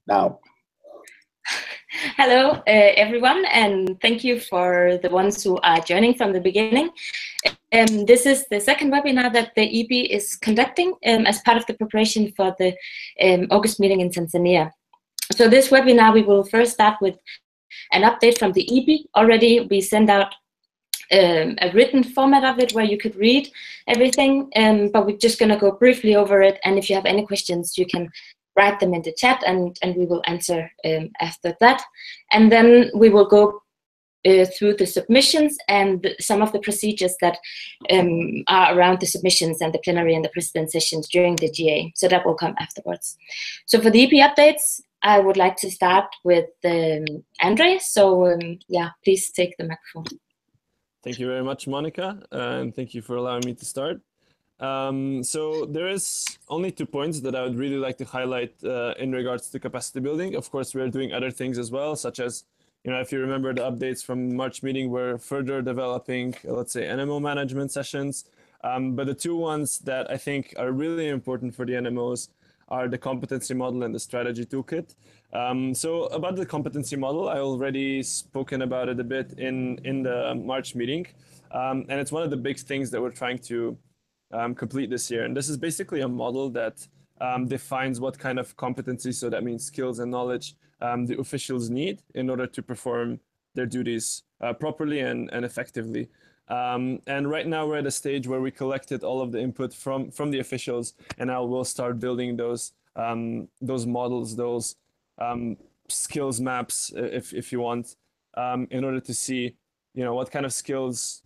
Now. Hello, everyone, and thank you for the ones who are joining from the beginning. This is the second webinar that the EB is conducting as part of the preparation for the August meeting in Tanzania. So this webinar, we will first start with an update from the EB. Already we sent out a written format of it where you could read everything, but we're just going to go briefly over it, and if you have any questions, you can write them in the chat, and we will answer after that. And then we will go through the submissions and some of the procedures that are around the submissions and the plenary and the president sessions during the GA. So that will come afterwards. So for the EP updates, I would like to start with Andre. So yeah, please take the microphone. Thank you very much, Monica, and thank you for allowing me to start. So there is only 2 points that I would really like to highlight in regards to capacity building. Of course, we're doing other things as well, such as, if you remember the updates from March meeting, we're further developing, let's say, NMO management sessions. But the 2 ones that I think are really important for the NMOs are the competency model and the strategy toolkit. So about the competency model, I already spoken about it a bit in the March meeting. And it's one of the big things that we're trying to complete this year. And this is basically a model that defines what kind of competency, so that means skills and knowledge, the officials need in order to perform their duties properly and effectively. And right now we're at a stage where we collected all of the input from the officials, and now we'll start building those models, those skills maps, if you want, in order to see, what kind of skills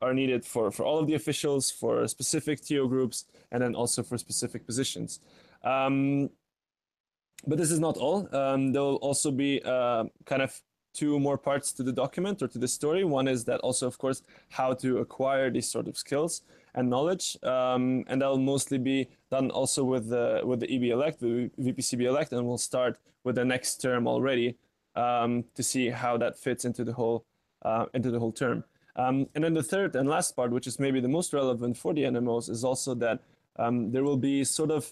are needed for all of the officials, for specific TO groups, and then also for specific positions. But this is not all. There will also be kind of 2 more parts to the document or to the story. One is that also, of course, how to acquire these sort of skills and knowledge, and that will mostly be done also with the EB elect, the VPCB elect, and we'll start with the next term already to see how that fits into the whole term. And then the third and last part, which is maybe the most relevant for the NMOs, is also that there will be sort of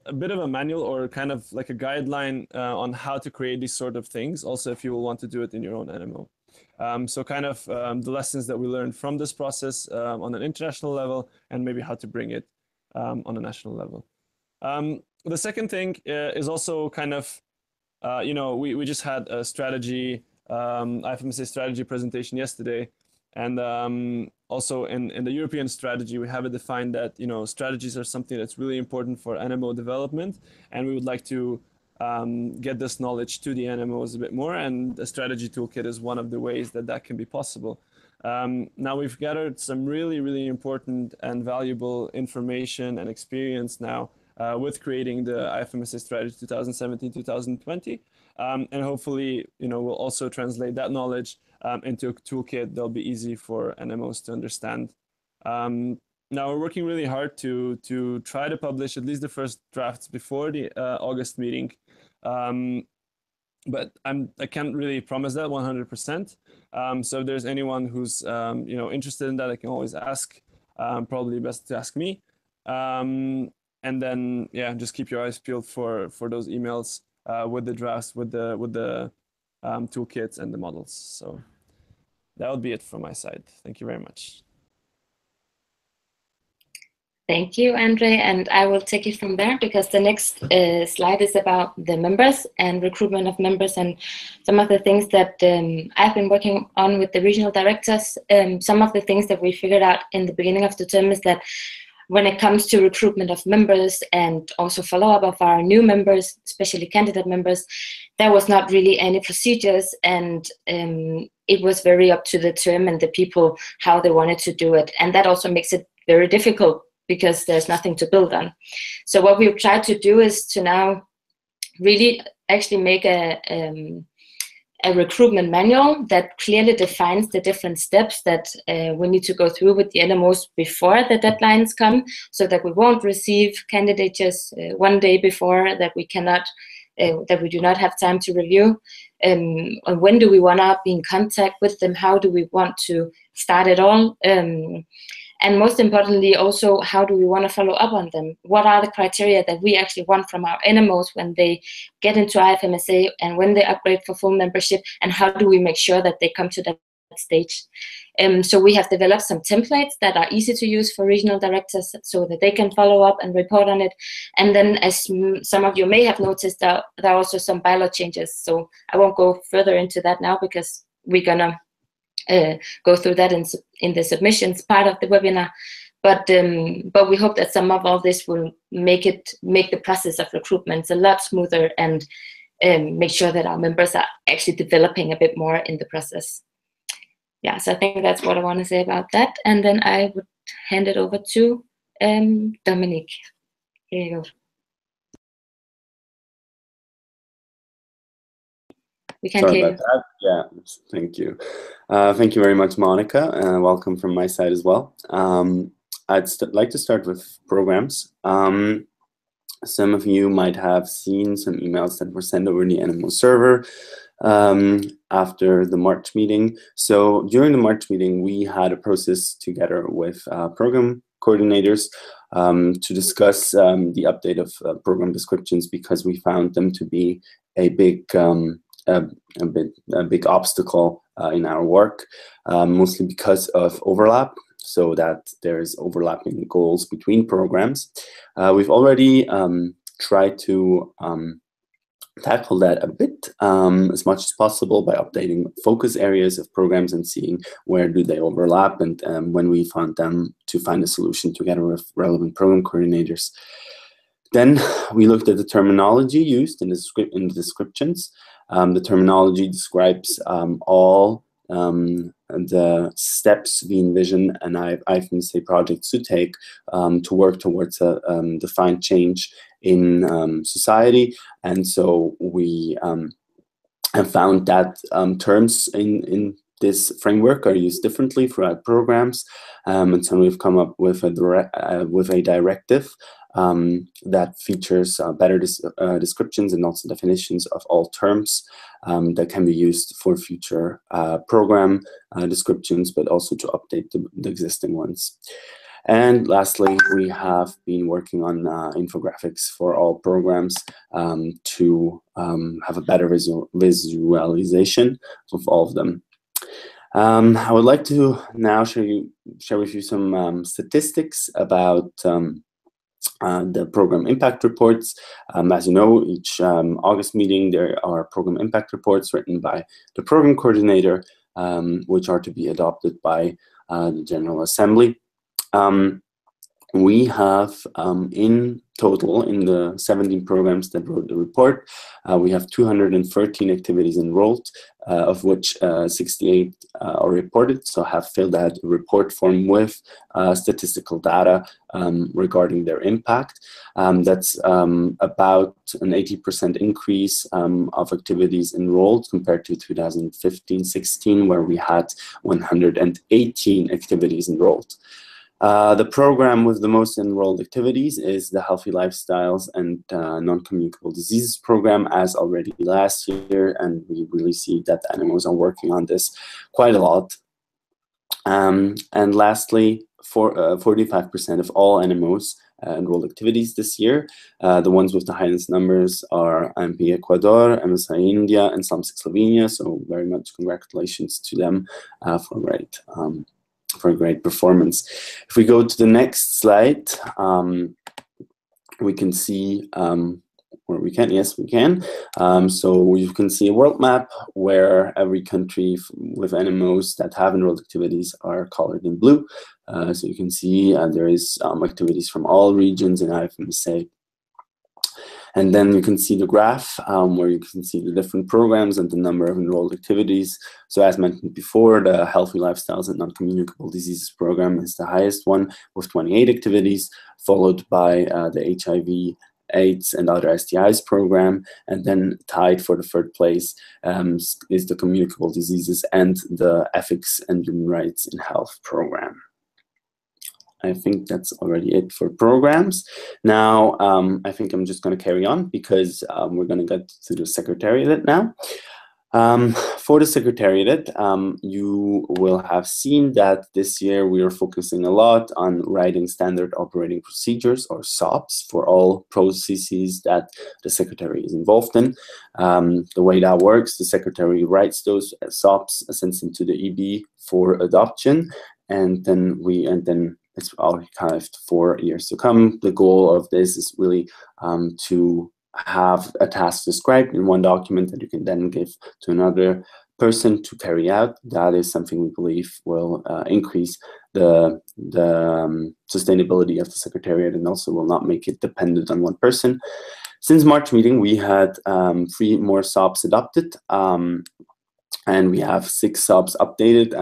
a bit of a manual or kind of like a guideline on how to create these sort of things, also if you will want to do it in your own NMO. So kind of the lessons that we learned from this process on an international level, and maybe how to bring it on a national level. The second thing is also kind of, we just had a strategy, IFMSA strategy presentation yesterday. And also in the European strategy, we have it defined that, strategies are something that's really important for NMO development. And we would like to get this knowledge to the NMOs a bit more. And the strategy toolkit is one of the ways that can be possible. Now we've gathered some really, really important and valuable information and experience now with creating the IFMSA strategy 2017-2020. And hopefully, we'll also translate that knowledge into a toolkit that'll be easy for NMOs to understand. Now we're working really hard to try to publish at least the first drafts before the August meeting. But I can't really promise that 100%. So if there's anyone who's interested in that, I can always ask. Probably best to ask me. And then just keep your eyes peeled for those emails with the drafts, with the toolkits and the models. So that would be it from my side. Thank you very much. Thank you, Andre, and I will take it from there, because the next slide is about the members and recruitment of members and some of the things that I've been working on with the regional directors. Some of the things that we figured out in the beginning of the term is that when it comes to recruitment of members and also follow-up of our new members, especially candidate members, there was not really any procedures, and it was very up to the term and the people how they wanted to do it. And that also makes it very difficult, because there's nothing to build on. So what we've tried to do is to now really actually make a recruitment manual that clearly defines the different steps that we need to go through with the NMOs before the deadlines come, so that we won't receive candidates one day before, that we cannot, that we do not have time to review. And when do we want to be in contact with them? How do we want to start it all? And most importantly, also, how do we want to follow up on them? What are the criteria that we actually want from our NMOs when they get into IFMSA and when they upgrade for full membership? And how do we make sure that they come to that stage? So we have developed some templates that are easy to use for regional directors so that they can follow up and report on it. And then, as some of you may have noticed, there are also some bylaw changes. So I won't go further into that now because we're gonna go through that in the submissions part of the webinar. But we hope that some of all this will make the process of recruitment a lot smoother and make sure that our members are actually developing a bit more in the process. Yeah, so I think that's what I want to say about that. And then I would hand it over to Dominique. Here you go. We can't Sorry hear about that. Yeah, thank you. Thank you very much, Monica. Welcome from my side as well. I'd like to start with programs. Some of you might have seen some emails that were sent over the NMO server after the March meeting. So during the March meeting, we had a process together with program coordinators to discuss the update of program descriptions, because we found them to be a big big obstacle in our work, mostly because of overlap, so that there's overlapping goals between programs. We've already tried to tackle that a bit as much as possible by updating focus areas of programs and seeing where do they overlap, and when we found them, to find a solution together with relevant program coordinators. Then we looked at the terminology used in the descriptions. The terminology describes all the steps we envision an IFMSA project to take to work towards a defined change in society. And so we have found that terms in this framework are used differently throughout programs. And so we've come up with a directive that features better descriptions and also definitions of all terms that can be used for future program descriptions, but also to update the existing ones. And lastly, we have been working on infographics for all programs to have a better visualization of all of them. I would like to now share with you some statistics about the program impact reports. As you know, each August meeting, there are program impact reports written by the program coordinator, which are to be adopted by the General Assembly. We have in total, in the 17 programs that wrote the report, we have 213 activities enrolled, of which 68 are reported, so have filled out a report form with statistical data regarding their impact. That's about an 80% increase of activities enrolled compared to 2015-16, where we had 118 activities enrolled. The program with the most enrolled activities is the Healthy Lifestyles and Non-Communicable Diseases program, as already last year, and we really see that the NMOs are working on this quite a lot. And lastly, 45% of all NMOs enrolled activities this year. The ones with the highest numbers are IMP Ecuador, MSI India, and SAMSIC Slovenia, so very much congratulations to them for a great performance. If we go to the next slide, we can see, or we can, yes, we can. So you can see a world map where every country with NMOs that have enrolled activities are colored in blue. So you can see there is activities from all regions in IFMSA. And then you can see the graph where you can see the different programs and the number of enrolled activities. So as mentioned before, the Healthy Lifestyles and Non-Communicable Diseases program is the highest one with 28 activities, followed by the HIV, AIDS, and other STIs program. And then tied for the third place is the Communicable Diseases and the Ethics and Human Rights in Health program. I think that's already it for programs. Now, I think I'm just going to carry on because we're going to get to the secretariat now. For the Secretariat, you will have seen that this year we are focusing a lot on writing standard operating procedures, or SOPs, for all processes that the Secretary is involved in. The way that works, the Secretary writes those SOPs, sends them to the EB for adoption, and then it's archived for years to come. The goal of this is really to have a task described in one document that you can then give to another person to carry out. That is something we believe will increase the sustainability of the Secretariat, and also will not make it dependent on one person. Since March meeting, we had 3 more SOPs adopted, and we have 6 SOPs updated.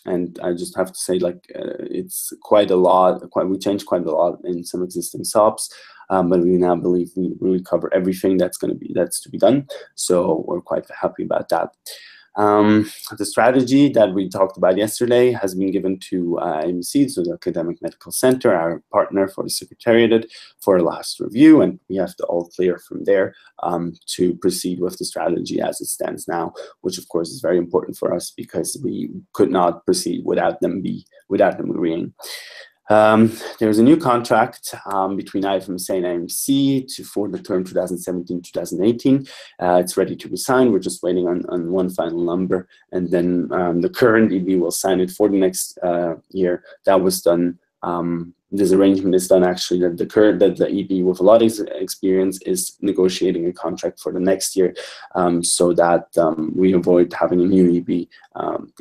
And I just have to say, like, it's quite a lot. We changed quite a lot in some existing SOPs. But we now believe we really cover everything that's to be done. So we're quite happy about that. The strategy that we talked about yesterday has been given to AMC, so the Academic Medical Center, our partner for the Secretariat, for a last review, and we have the all clear from there to proceed with the strategy as it stands now, which of course is very important for us because we could not proceed without them agreeing. There's a new contract between IFMSA and AMC for the term 2017-2018. It's ready to be signed. We're just waiting on one final number, and then the current EB will sign it for the next year. That was done. This arrangement is done actually that the EB with a lot of experience is negotiating a contract for the next year, so that we avoid having a new EB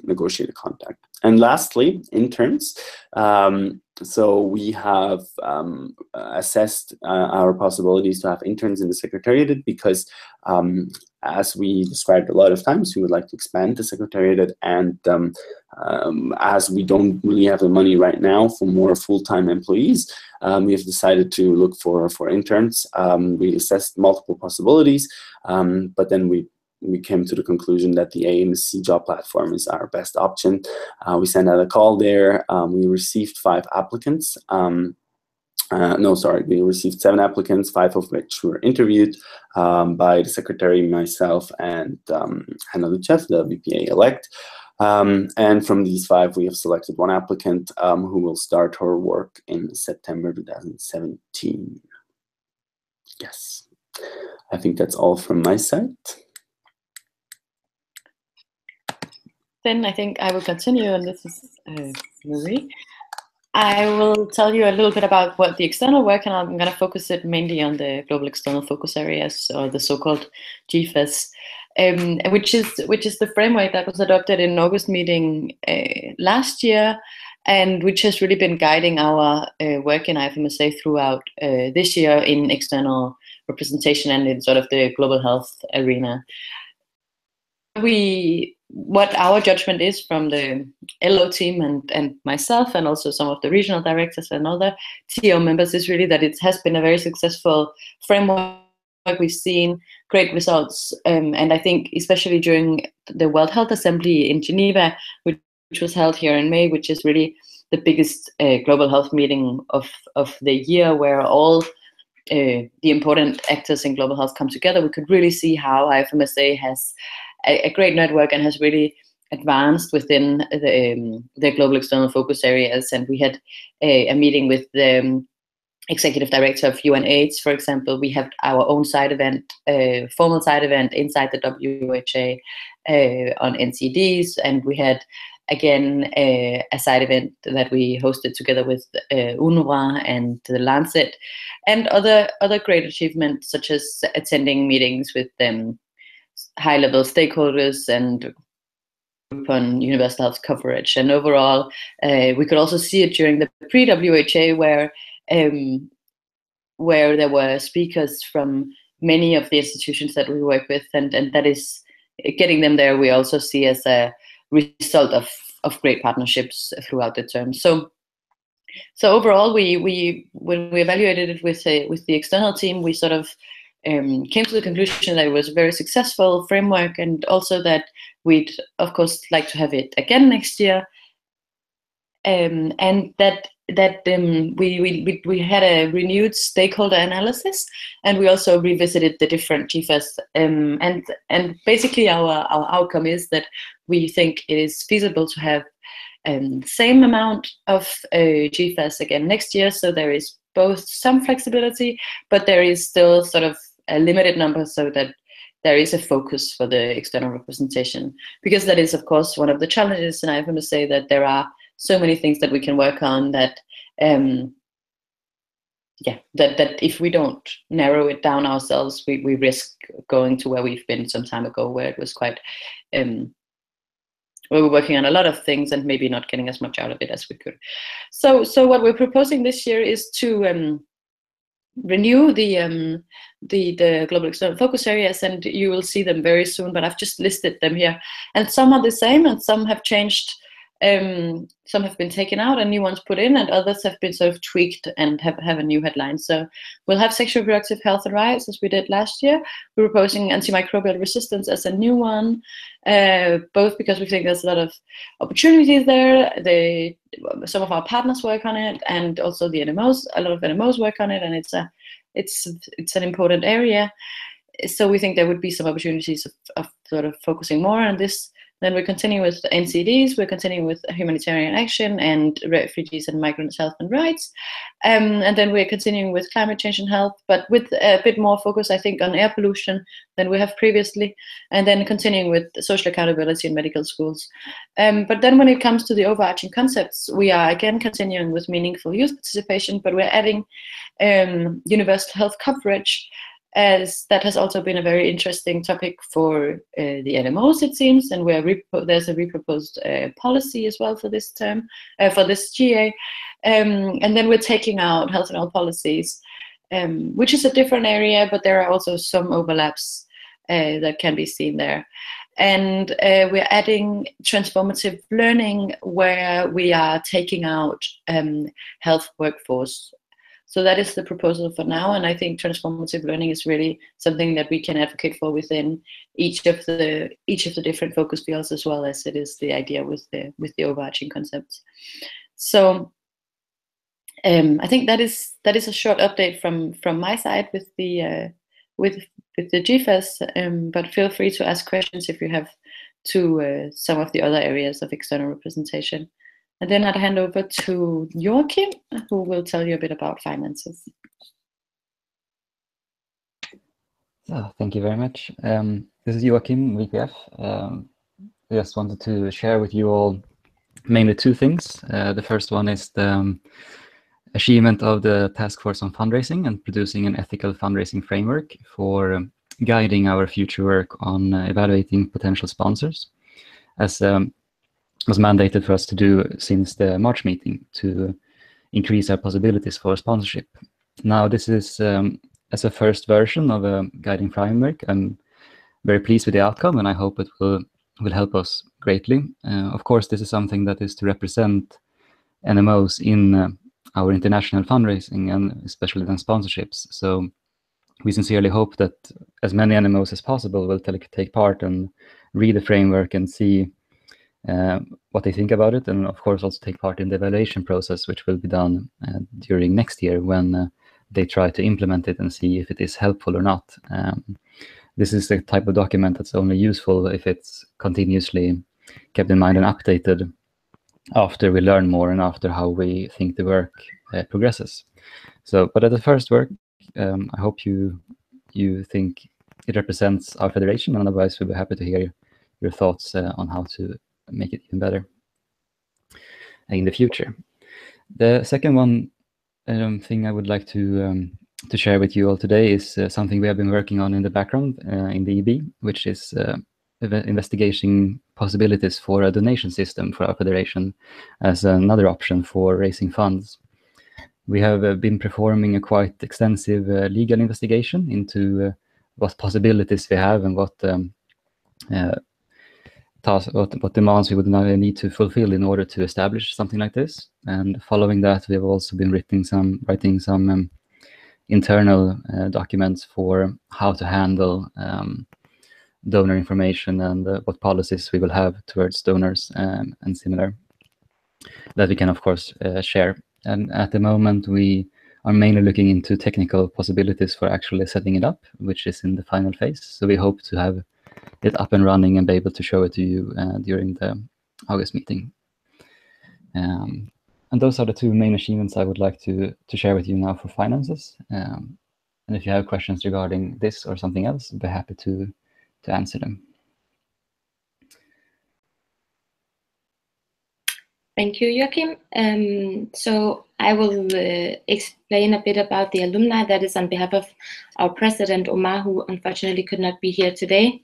negotiate a contract. And lastly, interns. So we have assessed our possibilities to have interns in the Secretariat because, as we described a lot of times, we would like to expand the Secretariat, and as we don't really have the money right now for more full-time employees, we have decided to look for interns. We assessed multiple possibilities, but then we came to the conclusion that the AMC job platform is our best option. We sent out a call there. We received 5 applicants. We received 7 applicants, 5 of which were interviewed by the Secretary, myself, and Hannah Luchev, the VPA-elect. And from these 5, we have selected 1 applicant who will start her work in September 2017. Yes, I think that's all from my side. Then I think I will continue, and this is Marie. I will tell you a little bit about what the external work, and I'm going to focus it mainly on the global external focus areas, or the so-called GFAS, which is the framework that was adopted in August meeting last year, and which has really been guiding our work in IFMSA throughout this year in external representation and in sort of the global health arena. What our judgment is from the LO team and myself, and also some of the regional directors and other TO members, is really that it has been a very successful framework. We've seen great results, and I think especially during the World Health Assembly in Geneva, which was held here in May, which is really the biggest global health meeting of the year, where all the important actors in global health come together. We could really see how IFMSA has a great network and has really advanced within the global external focus areas. And we had a meeting with the executive director of UNAIDS, for example. We have our own side event, formal side event inside the WHA on NCDs, and we had again a side event that we hosted together with UNRWA and the Lancet, and other great achievements, such as attending meetings with high-level stakeholders and on universal health coverage. And overall, we could also see it during the pre-WHA, where there were speakers from many of the institutions that we work with, and that is getting them there. We also see as a result of great partnerships throughout the term. So overall, when we evaluated it with the external team, we sort of came to the conclusion that it was a very successful framework, and also that we'd of course like to have it again next year, and that we had a renewed stakeholder analysis, and we also revisited the different GFAS. And basically our outcome is that we think it is feasible to have the same amount of GFAS again next year. So there is both some flexibility, but there is still sort of a limited number, so that there is a focus for the external representation, because that is, of course, one of the challenges. And I have to say that there are so many things that we can work on that, that if we don't narrow it down ourselves, we risk going to where we've been some time ago, where it was quite, where we're working on a lot of things and maybe not getting as much out of it as we could. So what we're proposing this year is to renew the global external focus areas, and you will see them very soon, but I've just listed them here, and some are the same and some have changed. Some have been taken out and new ones put in, and others have been sort of tweaked and have a new headline. So we'll have sexual reproductive health and rights, as we did last year. We're proposing antimicrobial resistance as a new one, both because we think there's a lot of opportunities there. Some of our partners work on it, and also the NMOs, a lot of NMOs work on it, and it's an important area. So we think there would be some opportunities of sort of focusing more on this. Then we continue with NCDs, we're continuing with humanitarian action and refugees and migrants' health and rights. And then we're continuing with climate change and health, but with a bit more focus, I think, on air pollution than we have previously. And then continuing with social accountability in medical schools. But then when it comes to the overarching concepts, we are again continuing with meaningful youth participation, but we're adding universal health coverage, as that has also been a very interesting topic for the NMOs, it seems, and there's a reproposed policy as well for this term, for this GA. And then we're taking out health and health policies, which is a different area, but there are also some overlaps that can be seen there. And we're adding transformative learning, where we are taking out health workforce. So that is the proposal for now, and I think transformative learning is really something that we can advocate for within each of the different focus fields, as well as it is the idea with the overarching concepts. So I think that is a short update from my side with the GFAS. But feel free to ask questions if you have to some of the other areas of external representation. And then I'd hand over to Joachim, who will tell you a bit about finances. So, thank you very much. This is Joachim, VPF. I just wanted to share with you all mainly two things. The first one is the achievement of the Task Force on Fundraising and producing an ethical fundraising framework for guiding our future work on evaluating potential sponsors, as was mandated for us to do since the March meeting, to increase our possibilities for sponsorship. Now, this is as a first version of a guiding framework. I'm very pleased with the outcome, and I hope it will help us greatly. Of course, this is something that is to represent NMOs in our international fundraising, and especially then sponsorships. So we sincerely hope that as many NMOs as possible will take part and read the framework and see what they think about it, and of course also take part in the evaluation process, which will be done during next year, when they try to implement it and see if it is helpful or not. This is the type of document that's only useful if it's continuously kept in mind and updated after we learn more and after how we think the work progresses. So, but at the first work, I hope you think it represents our federation, and otherwise we'll be happy to hear your thoughts on how to make it even better in the future. The second one thing I would like to share with you all today is something we have been working on in the background in the EB, which is investigating possibilities for a donation system for our federation as another option for raising funds. We have been performing a quite extensive legal investigation into what possibilities we have and what demands we would now need to fulfill in order to establish something like this. And following that, we have also been writing some internal documents for how to handle donor information and what policies we will have towards donors and similar, that we can of course share And at the moment, we are mainly looking into technical possibilities for actually setting it up, which is in the final phase. So we hope to have it up and running and be able to show it to you during the August meeting. And those are the two main achievements I would like to share with you now for finances. And if you have questions regarding this or something else, I'd be happy to answer them. Thank you, Joachim. So I will explain a bit about the alumni. That is on behalf of our president, Omar, who unfortunately could not be here today.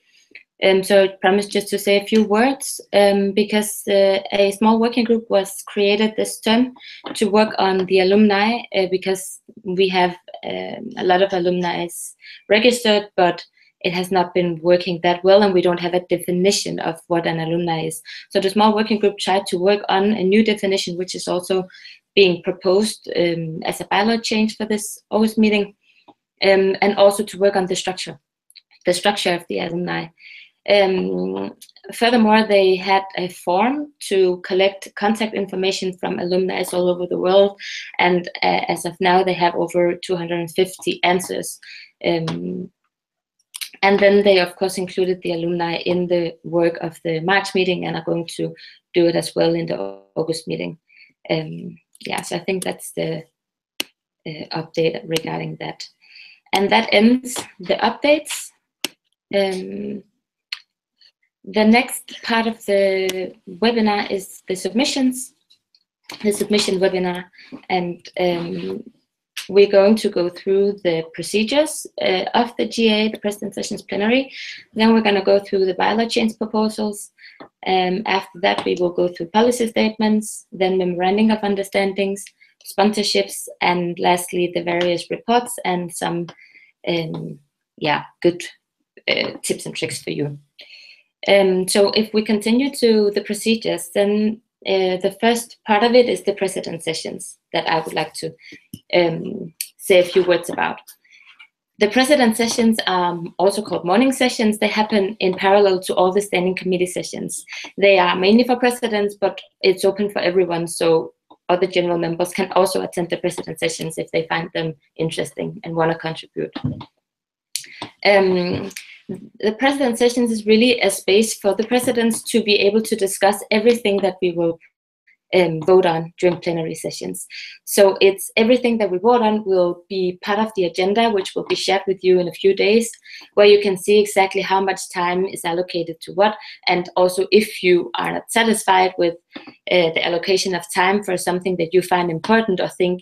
So I promised just to say a few words because a small working group was created this term to work on the alumni because we have a lot of alumni registered, but it has not been working that well, and we don't have a definition of what an alumni is. So the small working group tried to work on a new definition, which is also being proposed as a bylaw change for this August meeting, and also to work on the structure of the alumni. Furthermore, they had a form to collect contact information from alumni all over the world, and as of now, they have over 250 answers. And then they, of course, included the alumni in the work of the March meeting and are going to do it as well in the August meeting. Yeah, so I think that's the update regarding that. And that ends the updates. The next part of the webinar is the submission webinar, and we're going to go through the procedures of the GA, the President Sessions Plenary. Then we're going to go through the bylaw change proposals. After that, we will go through policy statements, then memorandum of understandings, sponsorships, and lastly, the various reports and some good tips and tricks for you. So if we continue to the procedures, then the first part of it is the President Sessions that I would like to say a few words about. The President Sessions, also called morning sessions, they happen in parallel to all the standing committee sessions. They are mainly for presidents, but it's open for everyone, so other general members can also attend the President Sessions if they find them interesting and want to contribute. The President Sessions is really a space for the presidents to be able to discuss everything that we will vote on during plenary sessions. So it's everything that we vote on will be part of the agenda, which will be shared with you in a few days, where you can see exactly how much time is allocated to what, and also if you are not satisfied with the allocation of time for something that you find important or think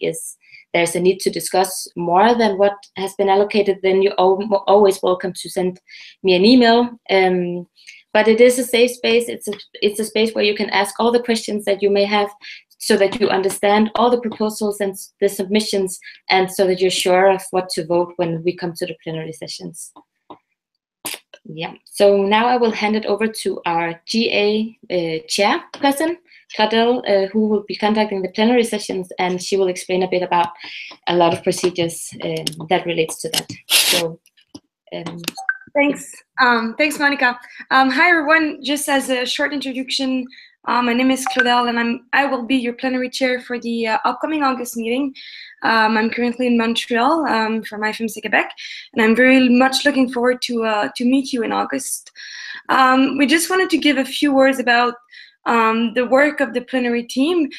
there's a need to discuss more than what has been allocated, then you're always welcome to send me an email. But it is a safe space. It's a space where you can ask all the questions that you may have so that you understand all the proposals and the submissions, and so that you're sure of what to vote when we come to the plenary sessions. Yeah, so now I will hand it over to our GA chairperson, Claudel, who will be conducting the plenary sessions, and she will explain a bit about a lot of procedures that relates to that. So, thanks, Monica. Hi, everyone. Just as a short introduction, my name is Claudel, and I will be your plenary chair for the upcoming August meeting. I'm currently in Montreal from IFMC Quebec, and I'm very much looking forward to meet you in August. We just wanted to give a few words about the work of the plenary team.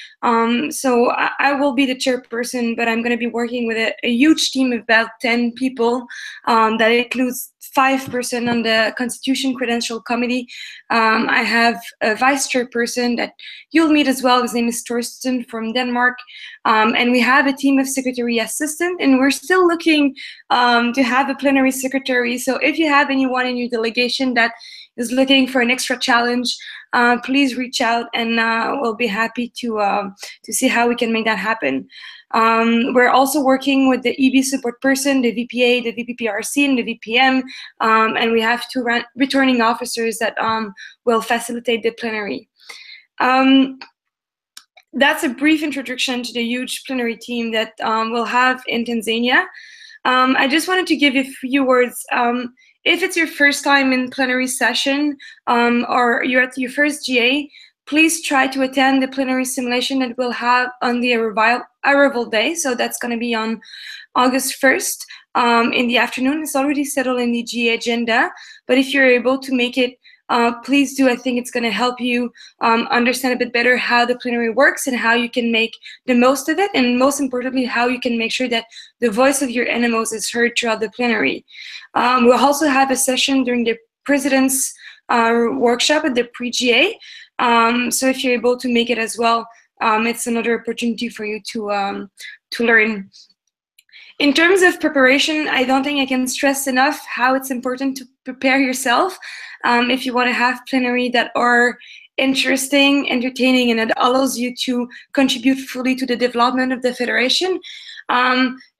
So I will be the chairperson, but I'm going to be working with a huge team of about 10 people. That includes 5% on the Constitution Credential Committee. I have a vice chairperson that you'll meet as well. His name is Torsten from Denmark. And we have a team of secretary assistant, and we're still looking to have a plenary secretary. So if you have anyone in your delegation that is looking for an extra challenge, please reach out, and we'll be happy to see how we can make that happen. We're also working with the EB support person, the VPA, the VPPRC, and the VPM, and we have two returning officers that will facilitate the plenary. That's a brief introduction to the huge plenary team that we'll have in Tanzania. I just wanted to give you a few words. If it's your first time in plenary session or you're at your first GA, please try to attend the plenary simulation that we'll have on the arrival day. So that's going to be on August 1st in the afternoon. It's already settled in the GA agenda, but if you're able to make it, please do. I think it's going to help you understand a bit better how the plenary works and how you can make the most of it, and most importantly, how you can make sure that the voice of your NMOs is heard throughout the plenary. We'll also have a session during the President's workshop at the pre-GA. So if you're able to make it as well, it's another opportunity for you to learn. In terms of preparation, I don't think I can stress enough how it's important to prepare yourself if you want to have plenary that are interesting, entertaining, and it allows you to contribute fully to the development of the Federation.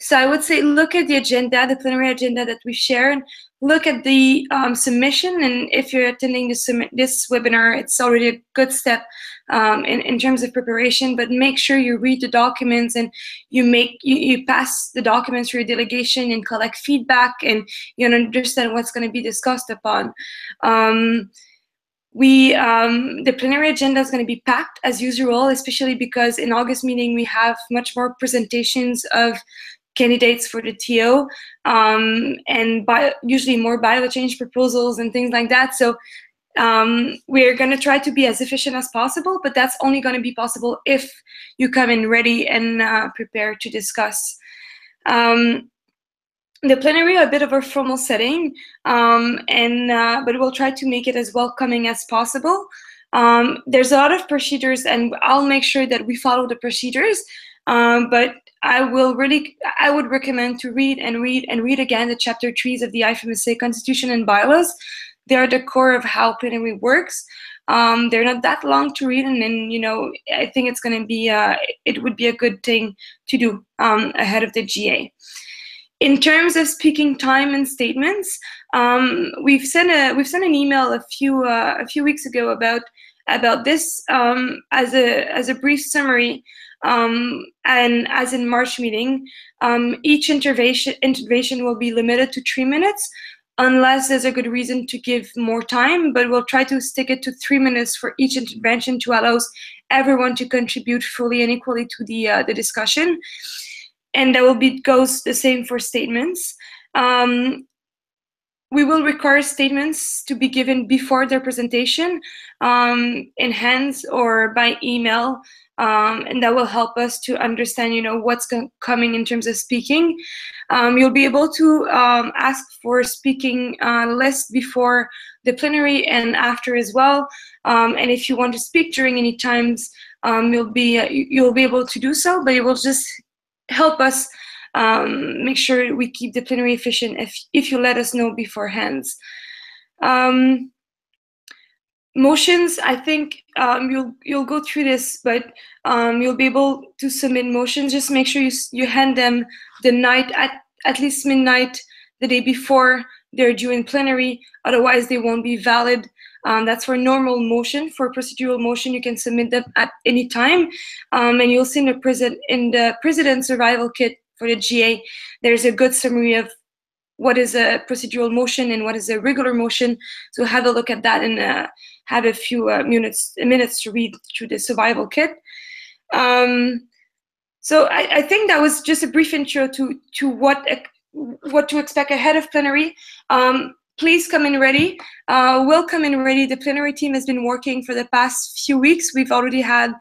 So I would say look at the agenda, the plenary agenda that we shared, look at the submission, and if you're attending this webinar, it's already a good step in terms of preparation, but make sure you read the documents and you pass the documents through your delegation and collect feedback, and you understand what's going to be discussed upon. The plenary agenda is going to be packed as usual, especially because in August meeting we have much more presentations of candidates for the TO and usually more bylaw change proposals and things like that. So we're going to try to be as efficient as possible, but that's only going to be possible if you come in ready and prepared to discuss. The plenary, a bit of a formal setting, but we'll try to make it as welcoming as possible. There's a lot of procedures, and I'll make sure that we follow the procedures. But I would recommend to read and read and read again the chapter 3s of the IFMSA Constitution and Bylaws. They are the core of how plenary works. They're not that long to read, and then I think it's going to be it would be a good thing to do ahead of the GA. In terms of speaking time and statements, we've sent an email a few weeks ago about this as a brief summary, and as in March meeting, each intervention will be limited to 3 minutes, unless there's a good reason to give more time. But we'll try to stick it to 3 minutes for each intervention to allow everyone to contribute fully and equally to the discussion. And that goes the same for statements. We will require statements to be given before their presentation, in hands or by email, and that will help us to understand, what's coming in terms of speaking. You'll be able to ask for speaking list before the plenary and after as well. And if you want to speak during any times, you'll be able to do so, but it will just help us make sure we keep the plenary efficient if you let us know beforehand. Motions, I think you'll go through this, but you'll be able to submit motions. Just make sure you hand them the night at least midnight the day before they're due in plenary, otherwise they won't be valid. That's for normal motion. For procedural motion, you can submit them at any time. And you'll see in the President's Survival Kit for the GA, there's a good summary of what is a procedural motion and what is a regular motion. So have a look at that and have a few minutes to read through the Survival Kit. So I think that was just a brief intro to what to expect ahead of plenary. Please come in ready. We'll come in ready. The plenary team has been working for the past few weeks. We've already had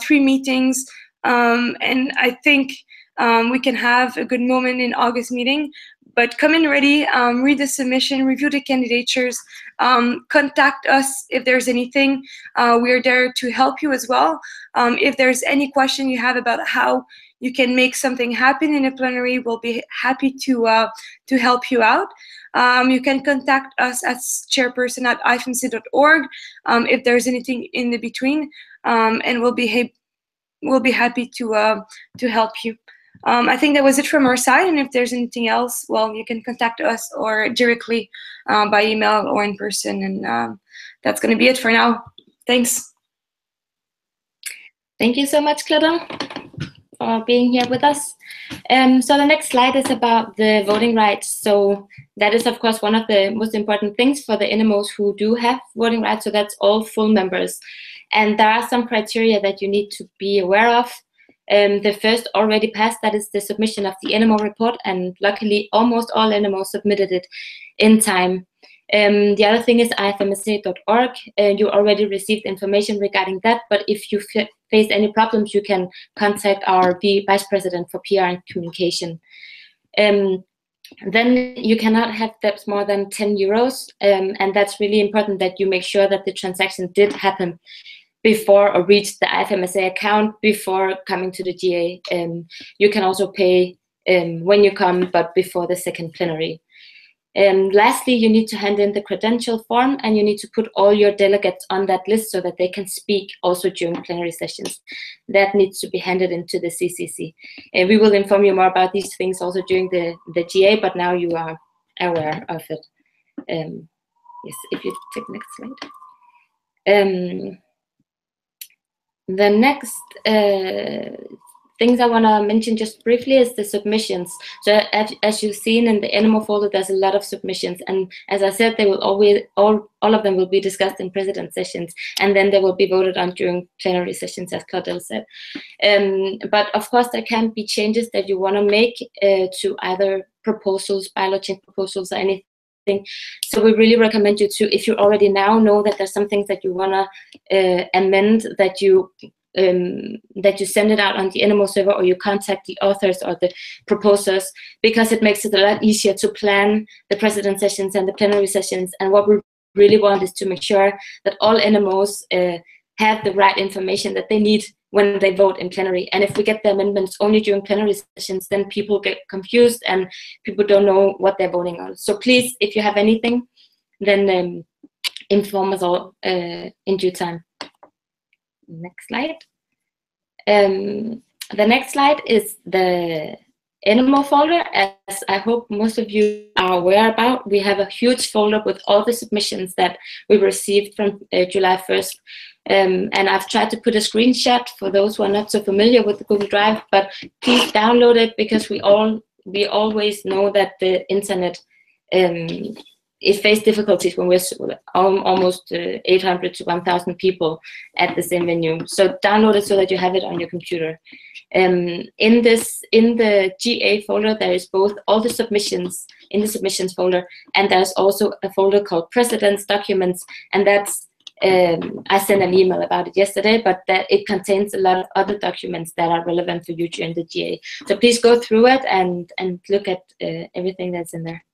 3 meetings, and I think we can have a good moment in August meeting. But come in ready, read the submission, review the candidatures, contact us if there's anything. We are there to help you as well. If there's any question you have about how you can make something happen in a plenary, we'll be happy to help you out. You can contact us as chairperson@ifmc.org if there's anything in the between, and we'll be happy to help you. I think that was it from our side, and if there's anything else, well, you can contact us or directly by email or in person, and that's going to be it for now. Thanks. Thank you so much, Claude, for being here with us. So the next slide is about the voting rights. So that is, of course, one of the most important things for the NMOs who do have voting rights. So that's all full members. And there are some criteria that you need to be aware of. The first already passed, that is the submission of the NMO report, and luckily almost all NMOs submitted it in time. The other thing is ifmsa.org. You already received information regarding that, but if you face any problems, you can contact our Vice President for PR and Communication. Then you cannot have debts more than 10 euros, and that's really important that you make sure that the transaction did happen before or reach the IFMSA account before coming to the GA. You can also pay when you come, but before the second plenary. Lastly, you need to hand in the credential form, and you need to put all your delegates on that list so that they can speak also during plenary sessions. That needs to be handed into the CCC. We will inform you more about these things also during the GA, but now you are aware of it. Yes, if you take the next slide. The next things I want to mention just briefly is the submissions. So as you've seen in the NMO folder, there's a lot of submissions, and as I said, they will always all of them will be discussed in president sessions, and then they will be voted on during plenary sessions, as Claudel said. But of course, there can be changes that you want to make to either proposals, bylaw change proposals, or anything. So we really recommend you to, if you already now know that there's some things that you want to amend, that you send it out on the NMO server, or you contact the authors or the proposers, because it makes it a lot easier to plan the president sessions and the plenary sessions. And what we really want is to make sure that all NMOs have the right information that they need when they vote in plenary. And if we get the amendments only during plenary sessions, then people get confused and people don't know what they're voting on. So please, if you have anything, then inform us all in due time. Next slide. The next slide is the NMO folder. As I hope most of you are aware about, we have a huge folder with all the submissions that we received from July 1st. And I've tried to put a screenshot for those who are not so familiar with the Google Drive, but please download it, because we always know that the internet it faced difficulties when we're almost 800 to 1,000 people at the same venue. So download it so that you have it on your computer. In the GA folder, there is both all the submissions in the submissions folder, and there's also a folder called President's Documents, and that's I sent an email about it yesterday, but that it contains a lot of other documents that are relevant for you during the GA. So please go through it and look at everything that's in there.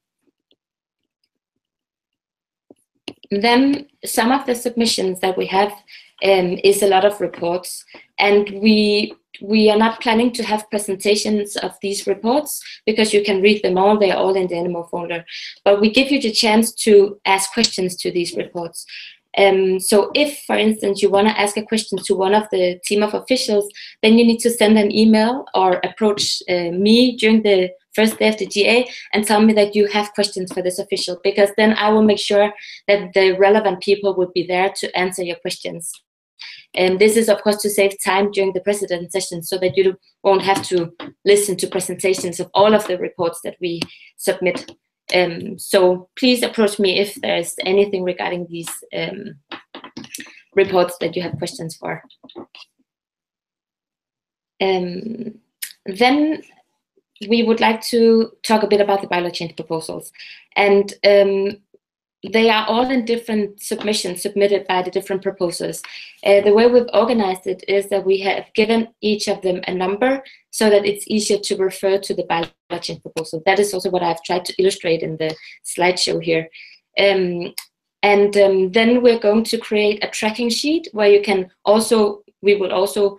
Then some of the submissions that we have is a lot of reports, and we are not planning to have presentations of these reports because you can read them all. They are all in the NMO folder, but we give you the chance to ask questions to these reports. So if, for instance, you want to ask a question to one of the team of officials, then you need to send an email or approach me during the first day of the GA and tell me that you have questions for this official, because then I will make sure that the relevant people would be there to answer your questions. And this is, of course, to save time during the president session, so that you won't have to listen to presentations of all of the reports that we submit. So please approach me if there's anything regarding these reports that you have questions for. Then we would like to talk a bit about the bylaw change proposals. And they are all in different submissions submitted by the different proposers. The way we've organized it is that we have given each of them a number so that it's easier to refer to the bylaw change proposal. That is also what I've tried to illustrate in the slideshow here. Then we're going to create a tracking sheet where you can also, we will also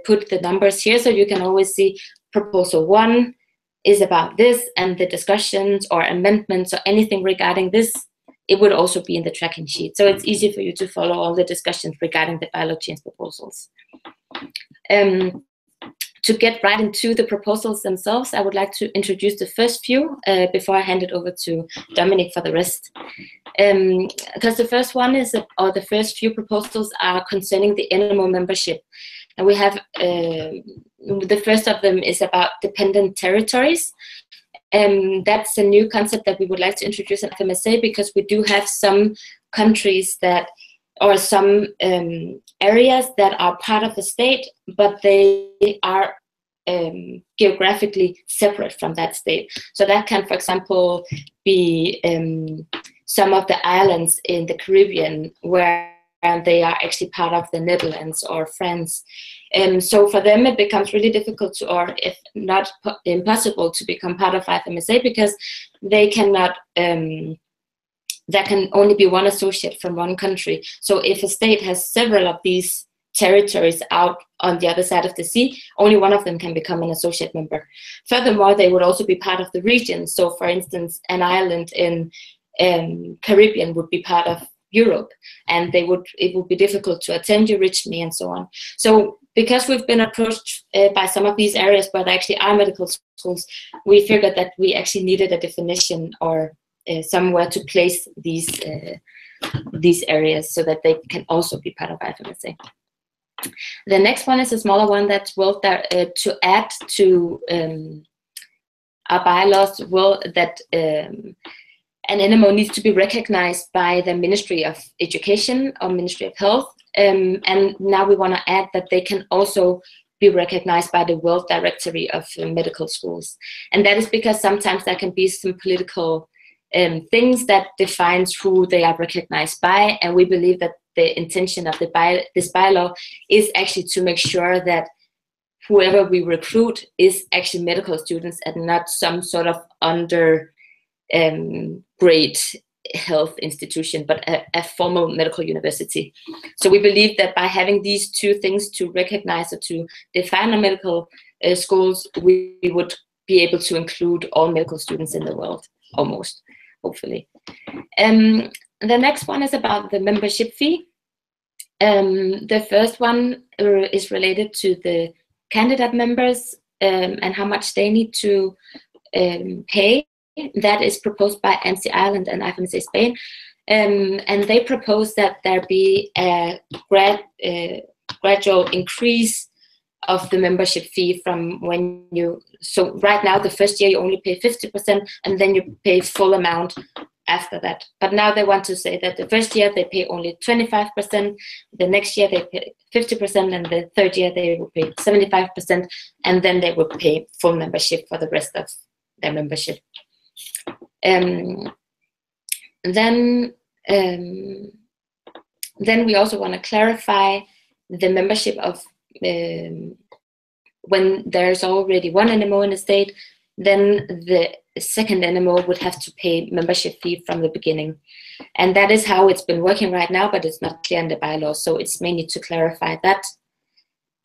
put the numbers here, so you can always see proposal 1 is about this, and the discussions or amendments or anything regarding this, it would also be in the tracking sheet. So it's easy for you to follow all the discussions regarding the bylaw change proposals. To get right into the proposals themselves, I would like to introduce the first few before I hand it over to Dominic for the rest. Because the first one is, or the first few proposals are concerning the NMO membership. And we have the first of them is about dependent territories. That's a new concept that we would like to introduce in FMSA, because we do have some countries that, or some areas that are part of the state, but they are geographically separate from that state. So that can, for example, be some of the islands in the Caribbean where they are actually part of the Netherlands or France. So for them, it becomes really difficult to, or if not impossible, to become part of FMSA, because they cannot, there can only be one associate from one country. So if a state has several of these territories out on the other side of the sea, only one of them can become an associate member. Furthermore, they would also be part of the region. So for instance, an island in Caribbean would be part of Europe, and it would be difficult to attend Eurythmy and so on. So because we've been approached by some of these areas where there actually are medical schools, we figured that we actually needed a definition or somewhere to place these areas so that they can also be part of FMSA. The next one is a smaller one that's to add to our bylaws that an NMO needs to be recognized by the Ministry of Education or Ministry of Health. And now we want to add that they can also be recognized by the World Directory of Medical Schools. And that is because sometimes there can be some political things that defines who they are recognized by. And we believe that the intention of this bylaw is actually to make sure that whoever we recruit is actually medical students and not some sort of grade health institution, but a formal medical university. So we believe that by having these two things to recognize or to define our medical schools, we would be able to include all medical students in the world, almost, hopefully. The next one is about the membership fee. The first one is related to the candidate members and how much they need to pay. That is proposed by AMSI Ireland and FMSA Spain, and they propose that there be a gradual increase of the membership fee from when you, so right now the first year you only pay 50% and then you pay full amount after that. But now they want to say that the first year they pay only 25%, the next year they pay 50%, and the third year they will pay 75%, and then they will pay full membership for the rest of their membership. Then we also want to clarify the membership of when there's already one NMO in the state, then the second NMO would have to pay membership fee from the beginning. And that is how it's been working right now, but it's not clear in the bylaws, so it's mainly to clarify that.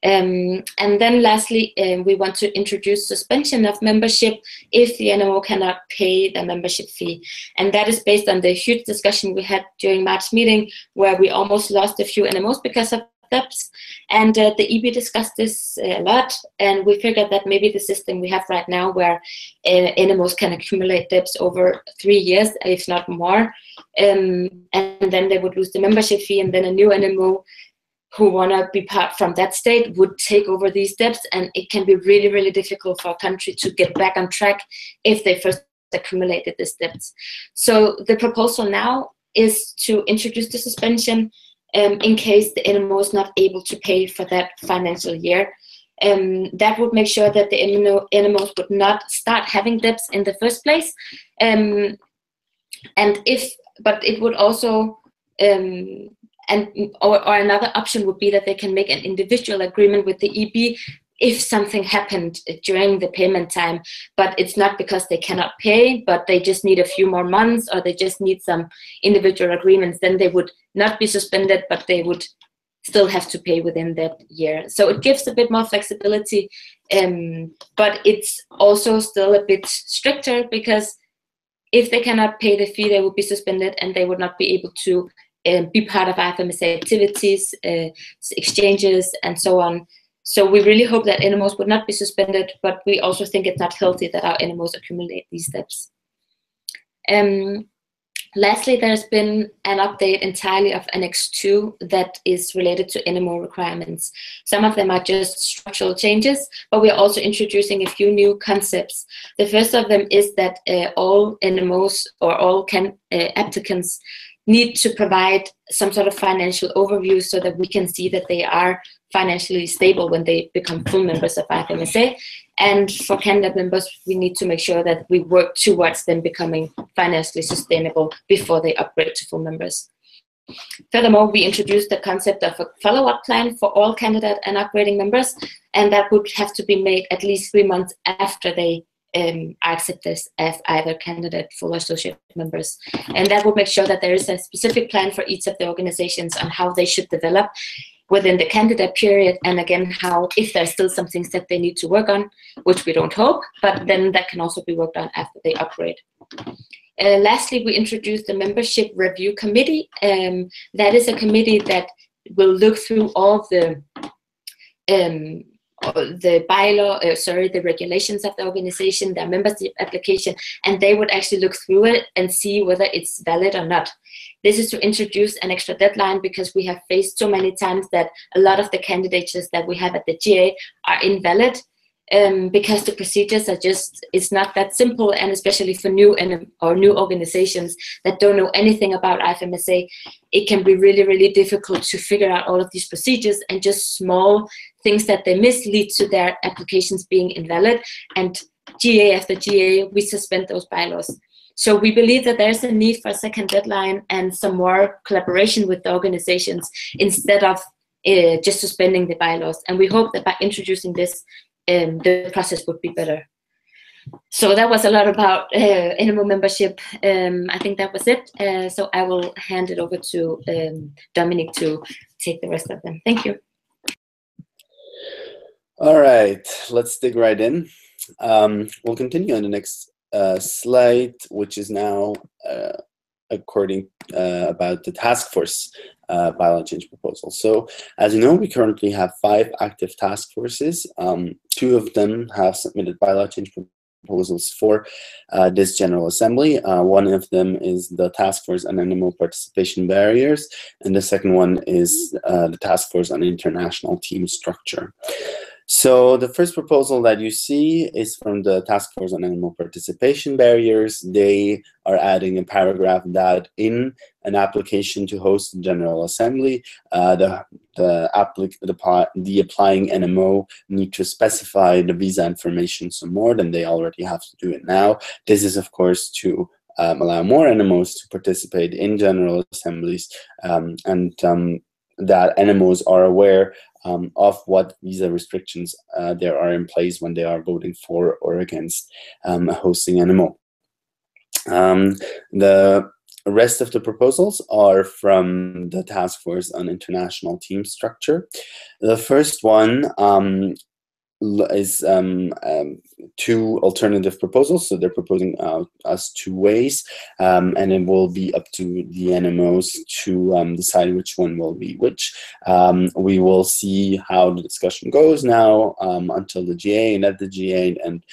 And then lastly, we want to introduce suspension of membership if the NMO cannot pay the membership fee. And that is based on the huge discussion we had during March meeting, where we almost lost a few NMOs because of debts. And the EB discussed this a lot, and we figured that maybe the system we have right now, where NMOs can accumulate debts over 3 years, if not more, and then they would lose the membership fee, and then a new NMO who want to be part from that state would take over these debts, and it can be really, really difficult for a country to get back on track if they first accumulated these debts. So the proposal now is to introduce the suspension in case the NMO is not able to pay for that financial year. That would make sure that the NMOs would not start having debts in the first place. But it would also, or another option would be that they can make an individual agreement with the EB if something happened during the payment time, but it's not because they cannot pay, but they just need a few more months, or they just need some individual agreements, then they would not be suspended, but they would still have to pay within that year. So it gives a bit more flexibility, but it's also still a bit stricter, because if they cannot pay the fee, they would be suspended and they would not be able to be part of FMSA activities, exchanges, and so on. So we really hope that NMOs would not be suspended, but we also think it's not healthy that our NMOs accumulate these debts. Lastly, there's been an update entirely of Annex 2 that is related to NMO requirements. Some of them are just structural changes, but we're also introducing a few new concepts. The first of them is that all NMOs or all applicants need to provide some sort of financial overview so that we can see that they are financially stable when they become full members of IFMSA. And for candidate members, we need to make sure that we work towards them becoming financially sustainable before they upgrade to full members. Furthermore, we introduced the concept of a follow-up plan for all candidate and upgrading members, and that would have to be made at least 3 months after they are accepted as either candidate, full, or associate members. And that would make sure that there is a specific plan for each of the organizations on how they should develop within the candidate period, and again, how, if there's still some things that they need to work on, which we don't hope, but then that can also be worked on after they upgrade. Lastly, we introduced the Membership Review Committee. That is a committee that will look through all the the regulations of the organization, their membership application, and they would actually look through it and see whether it's valid or not. This is to introduce an extra deadline because we have faced so many times that a lot of the candidatures that we have at the GA are invalid because the procedures are just, it's not that simple, and especially for new organizations that don't know anything about IFMSA, it can be really, really difficult to figure out all of these procedures, and just small things that they miss lead to their applications being invalid, and GA after GA, we suspend those bylaws. So we believe that there's a need for a second deadline and some more collaboration with the organizations instead of just suspending the bylaws. And we hope that by introducing this, the process would be better. So that was a lot about NMO membership. I think that was it. So I will hand it over to Dominic to take the rest of them. Thank you. All right, let's dig right in. We'll continue on the next slide, which is now about the task force bylaw change proposal. So, as you know, we currently have 5 active task forces. 2 of them have submitted bylaw change proposals for this General Assembly. One of them is the Task Force on NMO Participation Barriers, and the second one is the Task Force on International Team Structure. So the first proposal that you see is from the Task Force on Animal Participation Barriers. They are adding a paragraph that in an application to host a General Assembly, the applying NMO need to specify the visa information some more than they already have to do it now. This is, of course, to allow more NMOs to participate in General Assemblies, and that NMOs are aware of what visa restrictions there are in place when they are voting for or against hosting NMO. The rest of the proposals are from the Task Force on International Team Structure. The first one is 2 alternative proposals. So they're proposing us 2 ways, and it will be up to the NMOs to decide which one will be which. We will see how the discussion goes now until the GA, and at the GA, and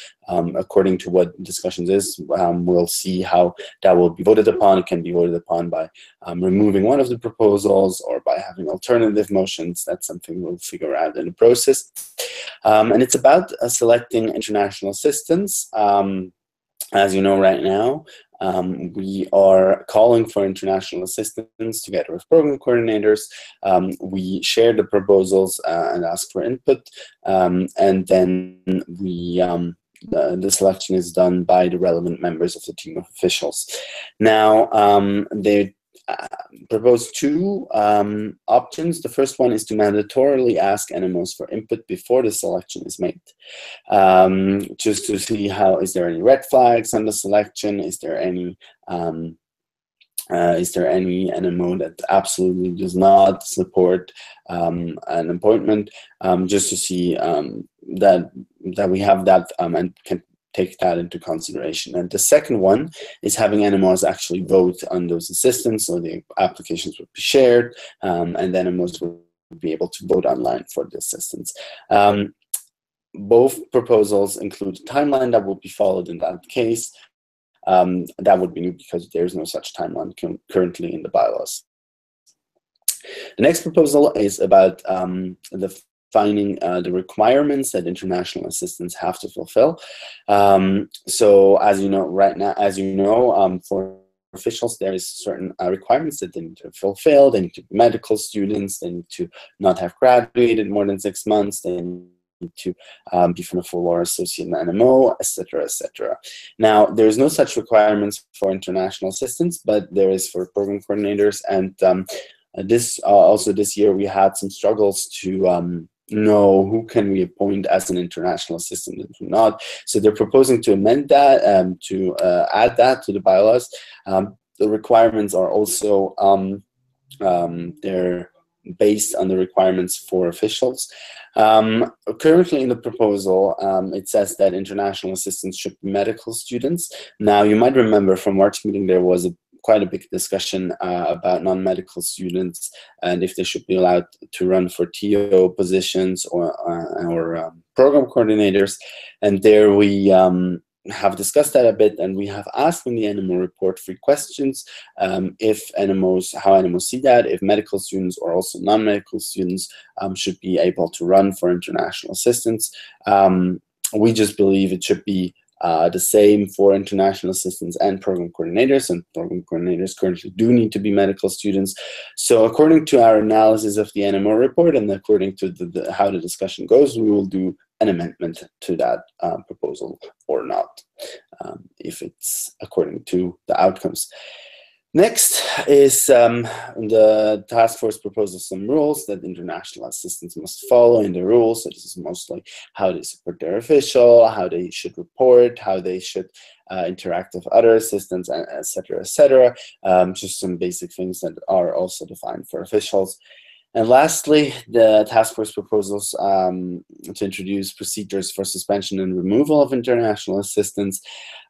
according to what discussions is, we'll see how that will be voted upon. It can be voted upon by removing one of the proposals or by having alternative motions. That's something we'll figure out in the process. And it's about selecting international assistants. As you know right now, we are calling for international assistance together with program coordinators. We share the proposals and ask for input, and then we the selection is done by the relevant members of the team of officials. Now, they propose 2 options. The first one is to mandatorily ask NMOs for input before the selection is made, just to see how, is there any red flags on the selection? Is there any NMO that absolutely does not support an appointment? Just to see that we have that and can take that into consideration. And the second one is having NMOs actually vote on those assistants, so the applications would be shared, and then NMOs would be able to vote online for the assistants. Both proposals include a timeline that will be followed in that case. that would be new because there's no such timeline currently in the bylaws. The next proposal is about defining the requirements that international assistants have to fulfill. So as you know, right now, for officials, there is certain requirements that they need to fulfill. They need to be medical students. They need to not have graduated more than 6 months. They need to be from a full or associate NMO, etc., etc. Now, there's no such requirements for international assistants, but there is for program coordinators. And also this year, we had some struggles to know who can we appoint as an international assistant and who not. So they're proposing to amend that, to add that to the bylaws. The requirements are also, they're based on the requirements for officials. Currently in the proposal, it says that international assistants should be medical students. Now, you might remember from March meeting, there was quite a big discussion about non-medical students and if they should be allowed to run for TO positions or program coordinators. And there we have discussed that a bit, and we have asked in the NMO report 3 questions, if NMOs, how NMOs see that, if medical students or also non-medical students should be able to run for international assistants. We just believe it should be the same for international assistants and program coordinators, and program coordinators currently do need to be medical students. So according to our analysis of the NMO report and according to how the discussion goes, we will do an amendment to that proposal or not, if it's according to the outcomes. Next is the task force proposes some rules that international assistants must follow in the rules. So this is mostly how they support their official, how they should report, how they should interact with other assistants, etc., etc. Just some basic things that are also defined for officials. And lastly, the task force proposes to introduce procedures for suspension and removal of international assistants.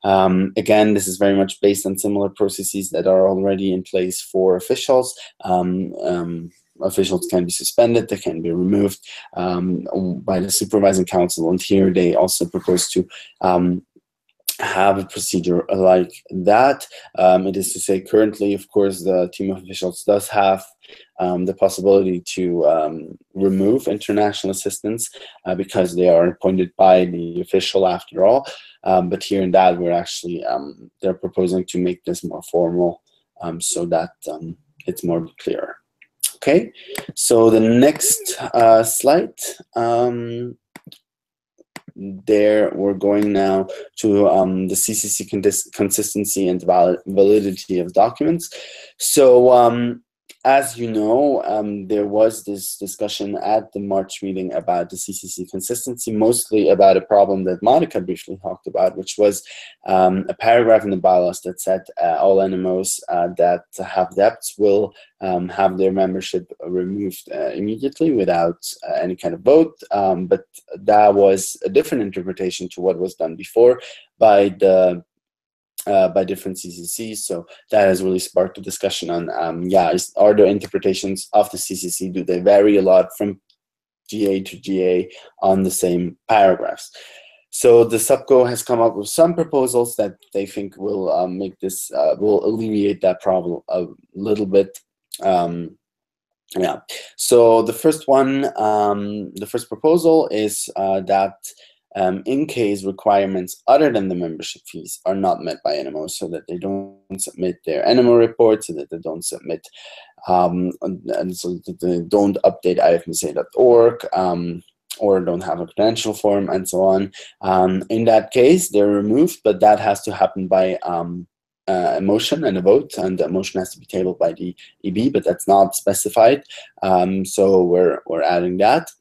Again, this is very much based on similar processes that are already in place for officials. Officials can be suspended, they can be removed by the supervising council, and here they also propose to have a procedure like that. It is to say, currently, of course, the team of officials does have the possibility to remove international assistants because they are appointed by the official after all. But here in that, we're actually, they're proposing to make this more formal so that it's more clear. Okay, so the next slide. There we're going now to the CCC consistency and validity of documents. So as you know, there was this discussion at the March meeting about the CCC consistency, mostly about a problem that Monica briefly talked about, which was a paragraph in the bylaws that said all NMOs that have debts will have their membership removed immediately without any kind of vote. But that was a different interpretation to what was done before by different CCCs. So that has really sparked a discussion on, are the interpretations of the CCC, do they vary a lot from GA to GA on the same paragraphs? So the SUBCO has come up with some proposals that they think will make this, will alleviate that problem a little bit. So the first one, the first proposal is that in case requirements other than the membership fees are not met by NMOs, so that they don't submit their NMO reports, so that they don't submit, and so that they don't update ifmsa.org, or don't have a credential form, and so on. In that case, they're removed, but that has to happen by a motion and a vote, and the motion has to be tabled by the EB, but that's not specified. So we're adding that.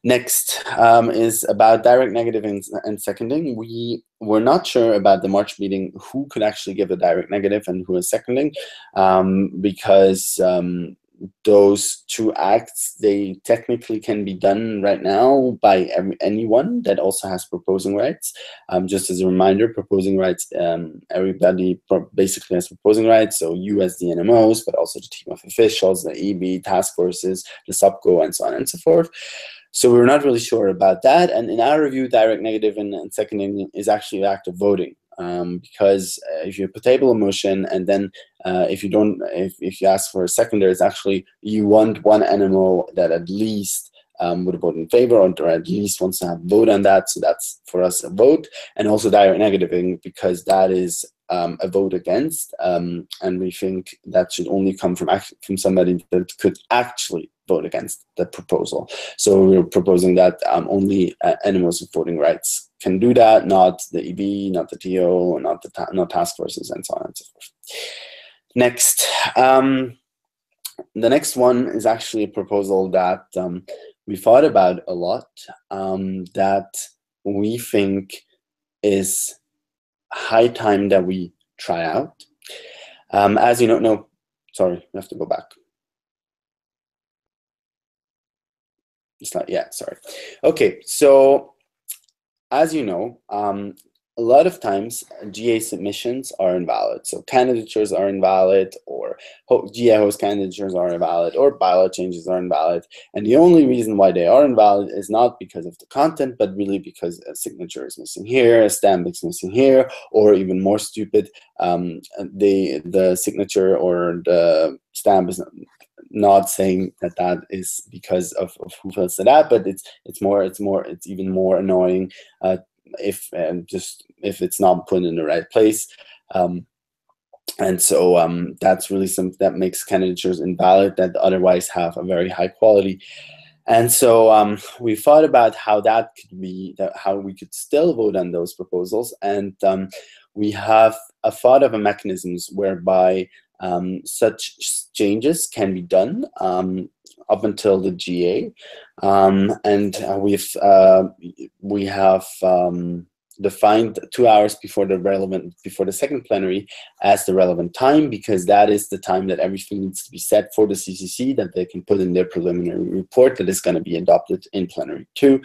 Next is about direct negative and seconding. We were not sure about the March meeting who could actually give a direct negative and who is seconding, because those two acts, they technically can be done right now by anyone that also has proposing rights. Just as a reminder, proposing rights, everybody basically has proposing rights, so you as the NMOs, but also the team of officials, the EB, task forces, the SUBCO, and so on and so forth. So we're not really sure about that. And in our review, direct negative and seconding is actually an act of voting. because if you put table motion and then if you ask for a secondary, it's actually you want one animal that at least would vote in favor or at least wants to have a vote on that. So that's for us a vote, and also direct negativing because that is a vote against, and we think that should only come from somebody that could actually vote against the proposal. So we're proposing that only animals with voting rights can do that, not the EB, not the TO, not task forces, and so on and so forth. Next, the next one is actually a proposal that we thought about a lot, that we think is high time that we try out. As you know, no, sorry, we have to go back. It's not yet, sorry. Okay, so as you know, a lot of times GA submissions are invalid. So candidatures are invalid, or GA host candidatures are invalid, or bylaw changes are invalid. And the only reason why they are invalid is not because of the content, but really because a signature is missing here, a stamp is missing here, or even more stupid, the signature or the stamp is not saying that that is because of who fills it out, but it's even more annoying if it's not put in the right place, and so that's really something that makes candidatures invalid that otherwise have a very high quality. And so we thought about how that could be, how we could still vote on those proposals, and we have a thought of a mechanisms whereby such changes can be done up until the GA, and we have defined 2 hours before the second plenary as the relevant time, because that is the time that everything needs to be set for the CCC that they can put in their preliminary report that is going to be adopted in plenary 2,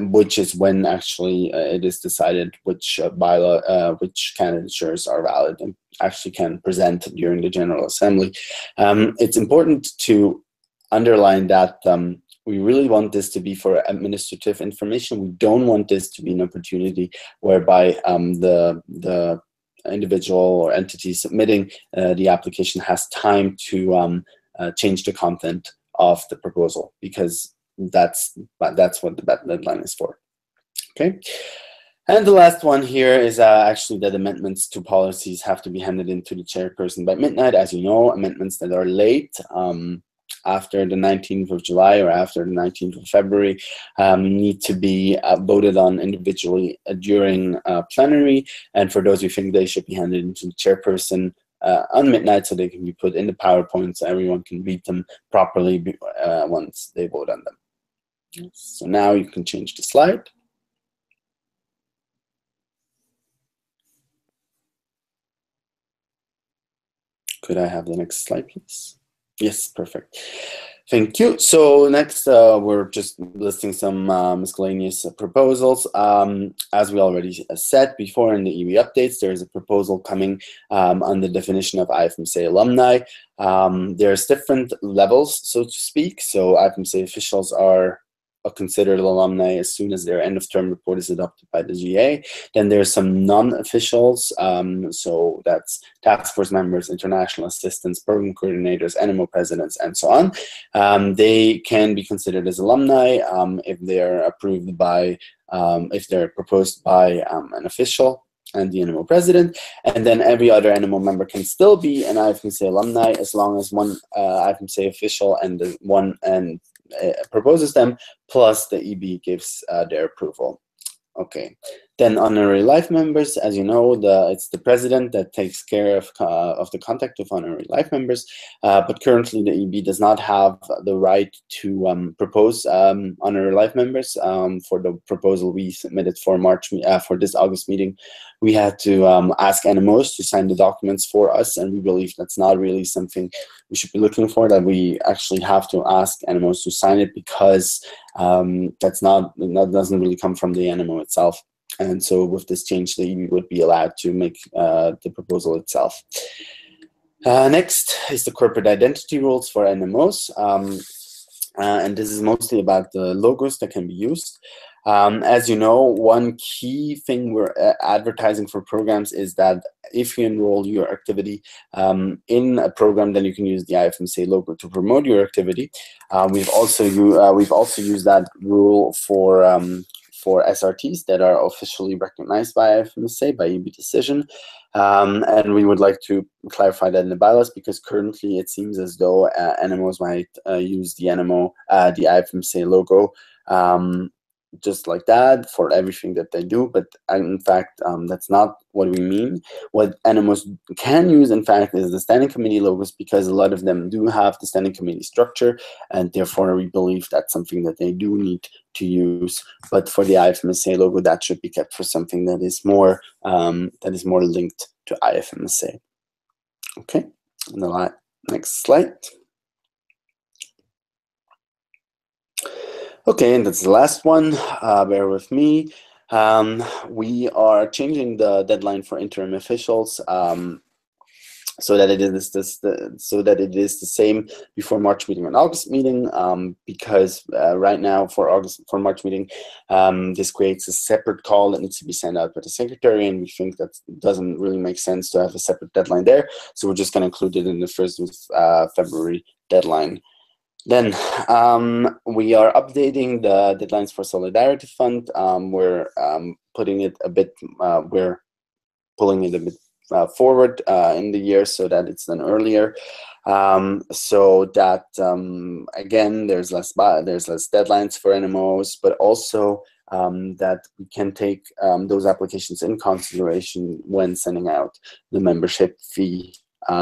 which is when actually it is decided which bylaw, which candidatures are valid and actually can present during the General Assembly. It's important to underline that we really want this to be for administrative information. We don't want this to be an opportunity whereby the individual or entity submitting the application has time to change the content of the proposal, because that's what the deadline is for. Okay. And the last one here is actually that amendments to policies have to be handed in to the chairperson by midnight. As you know, amendments that are late after the 19th of July or after the 19th of February need to be voted on individually during plenary. And for those who think they should be handed into the chairperson on midnight, so they can be put in the PowerPoint so everyone can read them properly once they vote on them. So now you can change the slide. Could I have the next slide, please? Yes, perfect. Thank you. So next, we're just listing some miscellaneous proposals. As we already said before in the EB updates, there is a proposal coming on the definition of IFMSA alumni. There's different levels, so to speak. So IFMSA officials are considered alumni as soon as their end of term report is adopted by the GA. Then there's some non-officials, so that's task force members, international assistants, program coordinators, NMO presidents, and so on. They can be considered as alumni if they're approved by, if they're proposed by an official and the NMO president, and then every other NMO member can still be an IFMSA alumni as long as one IFMSA official and the one proposes them, plus the EB gives their approval. Okay. Then honorary life members, as you know, it's the president that takes care of the contact of honorary life members, but currently the EB does not have the right to propose honorary life members. For the proposal we submitted for for this August meeting, we had to ask NMOs to sign the documents for us, and we believe that's not really something we should be looking for, that we actually have to ask NMOs to sign it, because that doesn't really come from the NMO itself. And so with this change, the EB would be allowed to make the proposal itself. Next is the corporate identity rules for NMOs. And this is mostly about the logos that can be used. As you know, one key thing we're advertising for programs is that if you enroll your activity in a program, then you can use the IFMSA logo to promote your activity. We've also used that rule for SRTs that are officially recognized by IFMSA by EB decision. And we would like to clarify that in the bylaws, because currently it seems as though NMOs might use the IFMSA logo just like that for everything that they do, but in fact that's not what we mean. What NMOs can use, in fact, is the standing committee logos, because a lot of them do have the standing committee structure, and therefore we believe that's something that they do need to use. But for the IFMSA logo, that should be kept for something that is more linked to IFMSA. Okay, and the next slide. Okay, and that's the last one. Bear with me. We are changing the deadline for interim officials so that it is the same before March meeting and August meeting. Because right now for March meeting, this creates a separate call that needs to be sent out by the secretary, and we think that doesn't really make sense to have a separate deadline there. So we're just going to include it in the 1st of February deadline. Then we are updating the deadlines for Solidarity Fund. We're putting it a bit, we're pulling it a bit forward in the year so that it's done earlier. So that again, there's less deadlines for NMOs, but also that we can take those applications in consideration when sending out the membership fee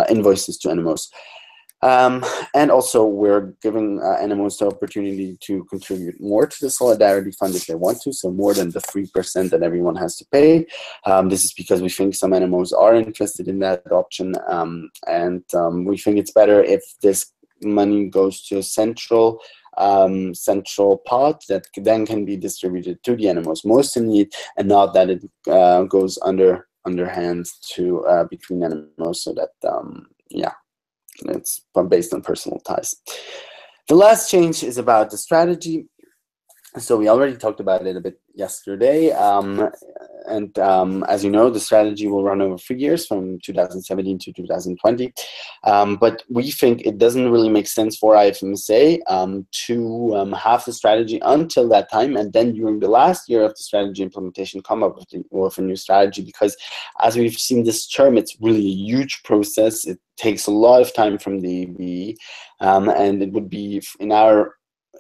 invoices to NMOs. And also, we're giving NMOs the opportunity to contribute more to the Solidarity Fund if they want to, so more than the 3% that everyone has to pay. This is because we think some NMOs are interested in that option, and we think it's better if this money goes to a central pot that then can be distributed to the NMOs most in need, and not that it goes underhand to between NMOs, so that yeah. It's based on personal ties. The last change is about the strategy. So we already talked about it a bit yesterday. And as you know, the strategy will run over 3 years, from 2017 to 2020. But we think it doesn't really make sense for IFMSA to have the strategy until that time, and then during the last year of the strategy implementation come up with a new strategy, because as we've seen this term, it's really a huge process. It takes a lot of time from the EB, and it would be, in our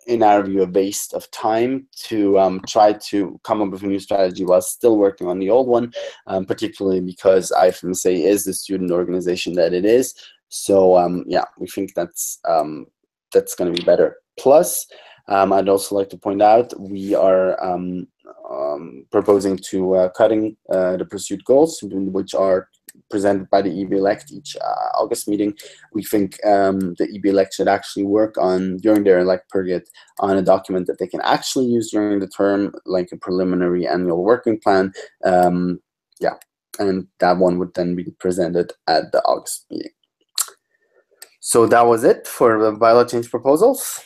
view, a waste of time to try to come up with a new strategy while still working on the old one, particularly because IFMSA is the student organization that it is. So yeah, we think that's going to be better. Plus, I'd also like to point out we are proposing to cutting the pursued goals, which are presented by the EB-elect each August meeting. We think the EB-elect should actually work on, during their elect period, on a document that they can actually use during the term, like a preliminary annual working plan. Yeah, and that one would then be presented at the August meeting. So that was it for the bylaw change proposals.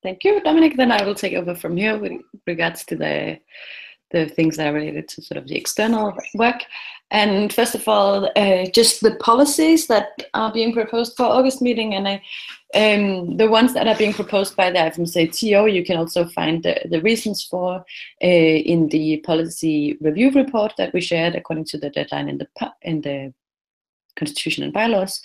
Thank you, Dominic. Then I will take over from here with regards to the things that are related to sort of the external work. And first of all, just the policies that are being proposed for August meeting, and the ones that are being proposed by the IFMSA TO, you can also find the reasons for in the policy review report that we shared according to the deadline in the Constitution and bylaws.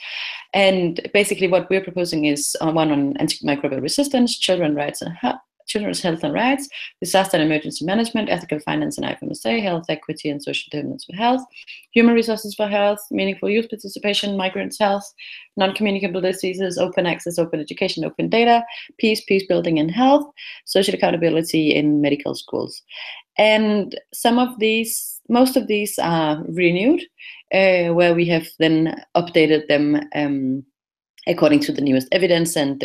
And basically what we're proposing is one on antimicrobial resistance, children's health and rights, disaster and emergency management, ethical finance and IFMSA, health equity and social determinants for health, human resources for health, meaningful youth participation, migrants' health, non-communicable diseases, open access, open education, open data, peace building and health, social accountability in medical schools. And most of these are renewed, where we have then updated them according to the newest evidence and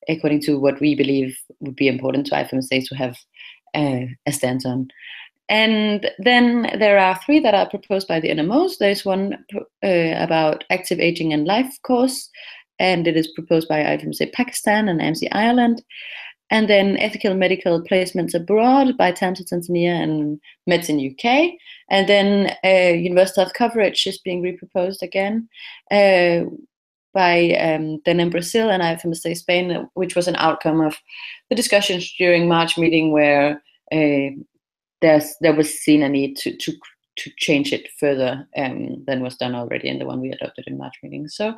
according to what we believe would be important to IFMSA to have a stance on. And then there are 3 that are proposed by the NMOs. There's one about active aging and life course, and it is proposed by IFMSA Pakistan and AMC Ireland. and then ethical medical placements abroad by TAMS in Tanzania and MEDS in UK, and then universal health coverage is being reproposed again by then in Brazil and IFMSA Spain, which was an outcome of the discussions during March meeting where there was seen a need to change it further than was done already in the one we adopted in March meeting. So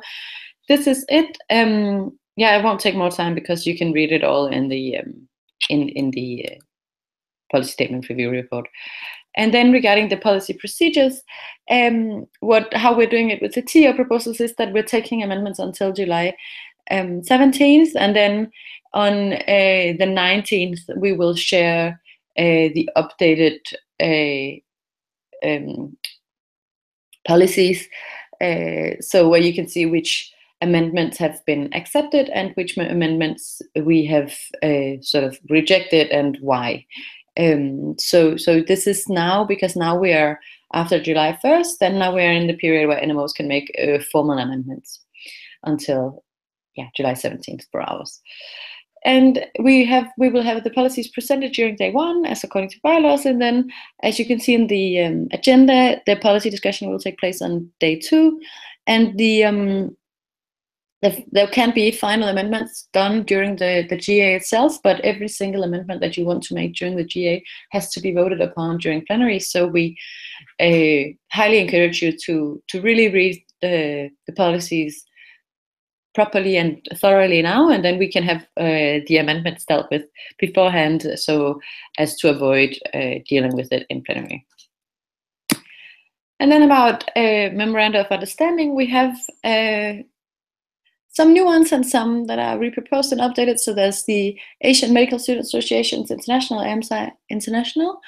this is it. Yeah, it won't take more time because you can read it all in the policy statement review report. And then regarding the policy procedures, how we're doing it with the TO proposals is that we're taking amendments until July 17th, and then on the 19th we will share the updated policies, so where you can see which amendments have been accepted and which amendments we have sort of rejected and why. So this is now, because now we are after July 1st, then now we are in the period where NMOs can make formal amendments until July 17th for ours. And we will have the policies presented during day one as according to bylaws, and then as you can see in the agenda, the policy discussion will take place on day 2, and there can be final amendments done during the GA itself, but every single amendment that you want to make during the GA has to be voted upon during plenary. So we highly encourage you to really read the policies properly and thoroughly now, and then we can have the amendments dealt with beforehand, so as to avoid dealing with it in plenary. And then about memoranda of understanding, we have some new ones and some that are reproposed and updated. So there's the Asian Medical Student Associations International, AMSA International,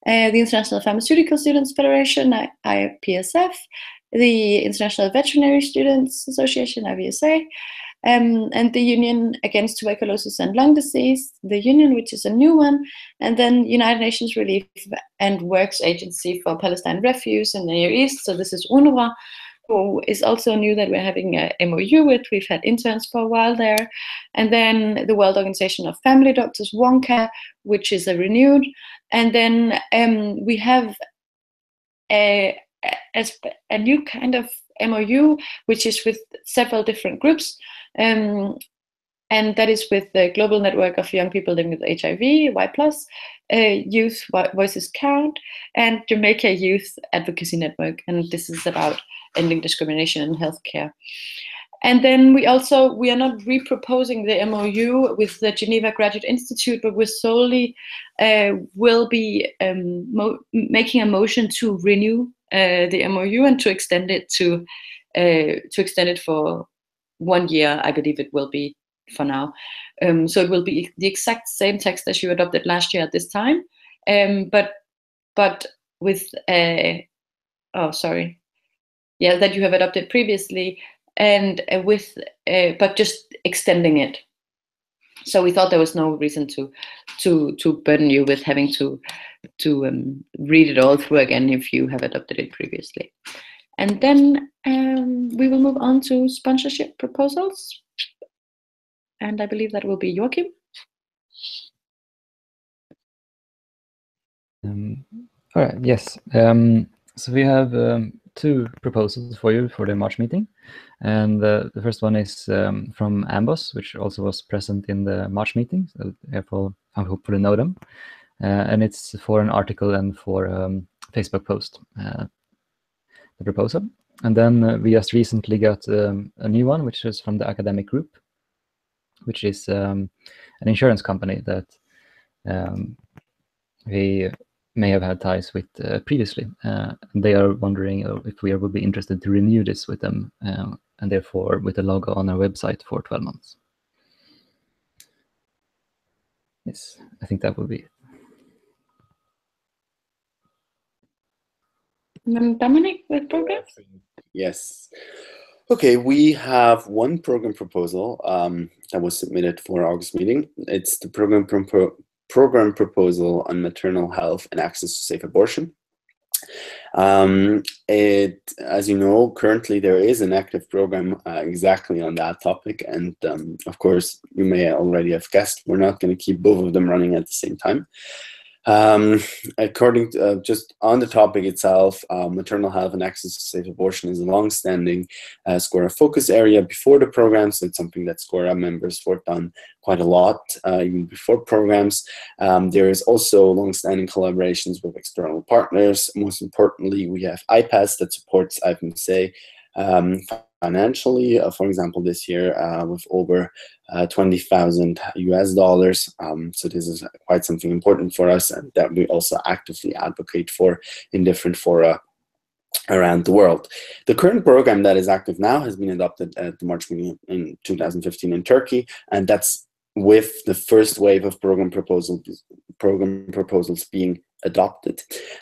the International Pharmaceutical Students Federation, IPSF, the International Veterinary Students Association, IVSA, and the Union Against Tuberculosis and Lung Disease, the Union, which is a new one, and then United Nations Relief and Works Agency for Palestine Refugees in the Near East. So this is UNRWA, who is also new that we're having a MOU with. We've had interns for a while there. And then the World Organization of Family Doctors, WONCA, which is a renewed. And then we have a new kind of MOU, which is with several different groups. And that is with the Global Network of Young People Living with HIV, Y+, Youth Voices Count, and Jamaica Youth Advocacy Network. And this is about ending discrimination in healthcare. And then we are not reproposing the MOU with the Geneva Graduate Institute, but we solely will be making a motion to renew the MOU and to extend it for 1 year. I believe it will be for now. So it will be the exact same text as you adopted last year at this time, but with that you have adopted previously, and with but just extending it. So we thought there was no reason to burden you with having to read it all through again if you have adopted it previously. And then we will move on to sponsorship proposals, and I believe that will be Joachim. All right. Yes. So we have 2 proposals for you for the March meeting, and the first one is from Ambos, which also was present in the March meeting, so therefore I hopefully know them, and it's for an article and for Facebook post, the proposal. And then we just recently got a new one, which is from the academic group, which is an insurance company that we may have had ties with previously. They are wondering if we will be interested to renew this with them, and therefore with a logo on our website for 12 months. Yes, I think that will be it. Dominic with program? Yes. Okay, we have one program proposal that was submitted for our August meeting. It's the program proposal on maternal health and access to safe abortion. As you know, currently there is an active program exactly on that topic, and of course, you may already have guessed, we're not going to keep both of them running at the same time. According to just on the topic itself, maternal health and access to safe abortion is a long-standing SCORA focus area before the program, so it's something that SCORA members worked on quite a lot even before programs. There is also long-standing collaborations with external partners. Most importantly, we have IPAS that supports IFMSA financially, for example, this year with over $20,000 US. So this is quite something important for us, and that we also actively advocate for in different fora around the world. The current program that is active now has been adopted at the March meeting in 2015 in Turkey, and that's with the first wave of program proposals being adopted.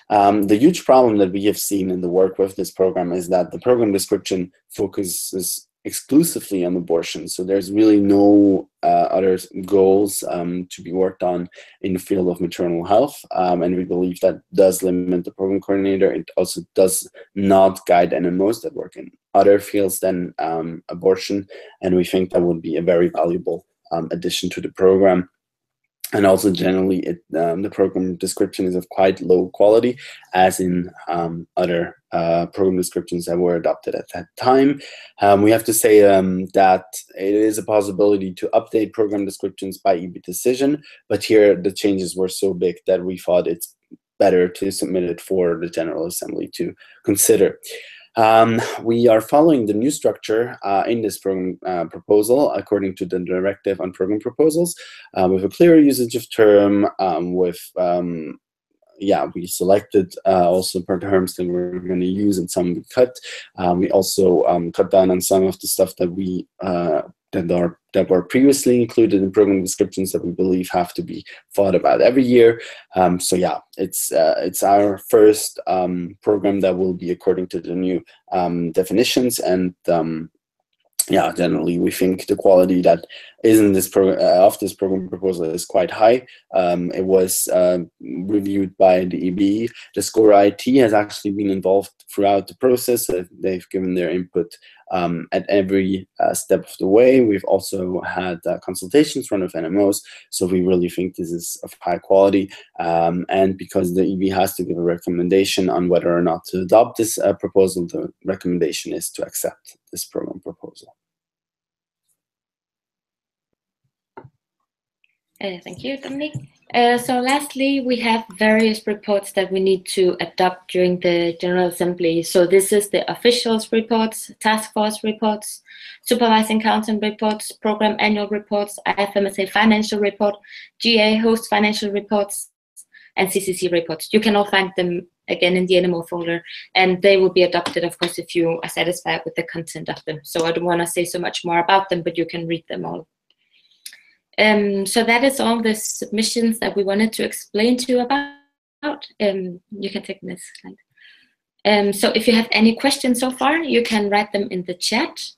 The huge problem that we have seen in the work with this program is that the program description focuses exclusively on abortion. So there's really no other goals to be worked on in the field of maternal health. And we believe that does limit the program coordinator. It also does not guide NMOs that work in other fields than abortion. And we think that would be a very valuable addition to the program. And also generally, the program description is of quite low quality, as in other program descriptions that were adopted at that time. We have to say that it is a possibility to update program descriptions by EB decision, but here the changes were so big that we thought it's better to submit it for the General Assembly to consider. We are following the new structure in this program proposal according to the directive on program proposals with a clearer usage of term, we selected also per terms that we're going to use and some we cut. We also cut down on some of the stuff that we that were previously included in program descriptions that we believe have to be thought about every year. So yeah, it's our first program that will be according to the new definitions, and yeah, generally we think the quality that is in this of this program proposal is quite high. It was reviewed by the EBE. The SCORA IT has actually been involved throughout the process. They've given their input at every step of the way. We've also had consultations run with NMOs, so we really think this is of high quality. And because the EB has to give a recommendation on whether or not to adopt this proposal, the recommendation is to accept this program proposal. Thank you, Dominic. So lastly, we have various reports that we need to adopt during the General Assembly. So this is the officials reports, task force reports, supervising council reports, program annual reports, IFMSA financial report, GA host financial reports, and CCC reports. You can all find them again in the NMO folder, and they will be adopted, of course, if you are satisfied with the content of them. So I don't want to say so much more about them, but you can read them all. So that is all the submissions that we wanted to explain to you about. You can take this slide. So if you have any questions so far, you can write them in the chat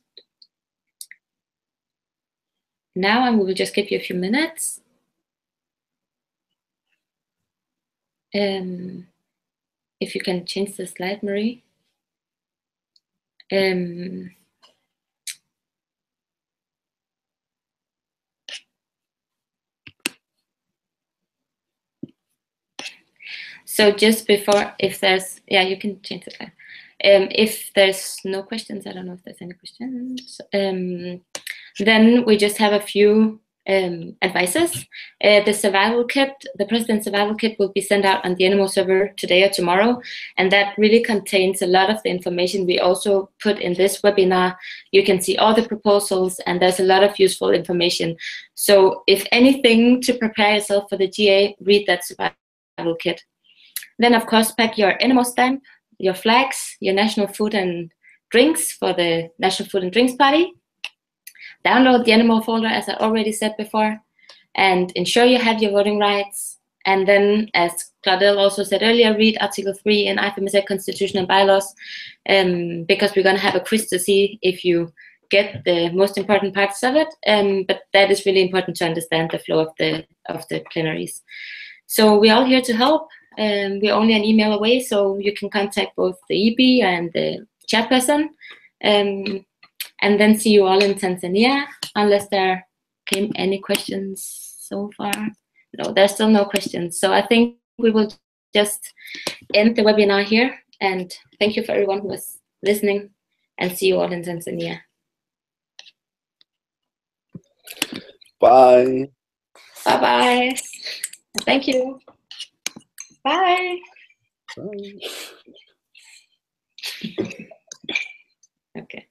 now, and we will just give you a few minutes. If you can change the slide, Marie. So just before, if there's, yeah, you can change the slide. If there's no questions, I don't know if there's any questions, then we just have a few advices. The survival kit, the President's survival kit will be sent out on the NMO server today or tomorrow, and that really contains a lot of the information we also put in this webinar. You can see all the proposals, and there's a lot of useful information. So if anything, to prepare yourself for the GA, read that survival kit. Then, of course, pack your NMO stamp, your flags, your national food and drinks for the National Food and Drinks Party. Download the NMO folder, as I already said before, and ensure you have your voting rights. And then, as Claudel also said earlier, read Article 3 in IFMSA Constitution and Bylaws, because we're going to have a quiz to see if you get the most important parts of it. But that is really important to understand the flow of the plenaries. So we're all here to help. We're only an email away, so you can contact both the EB and the chairperson. And then see you all in Tanzania, unless there came any questions so far. No, there's still no questions. So I think we will just end the webinar here. And thank you for everyone who was listening, and see you all in Tanzania. Bye. Bye-bye. Thank you. Bye. Bye. Okay.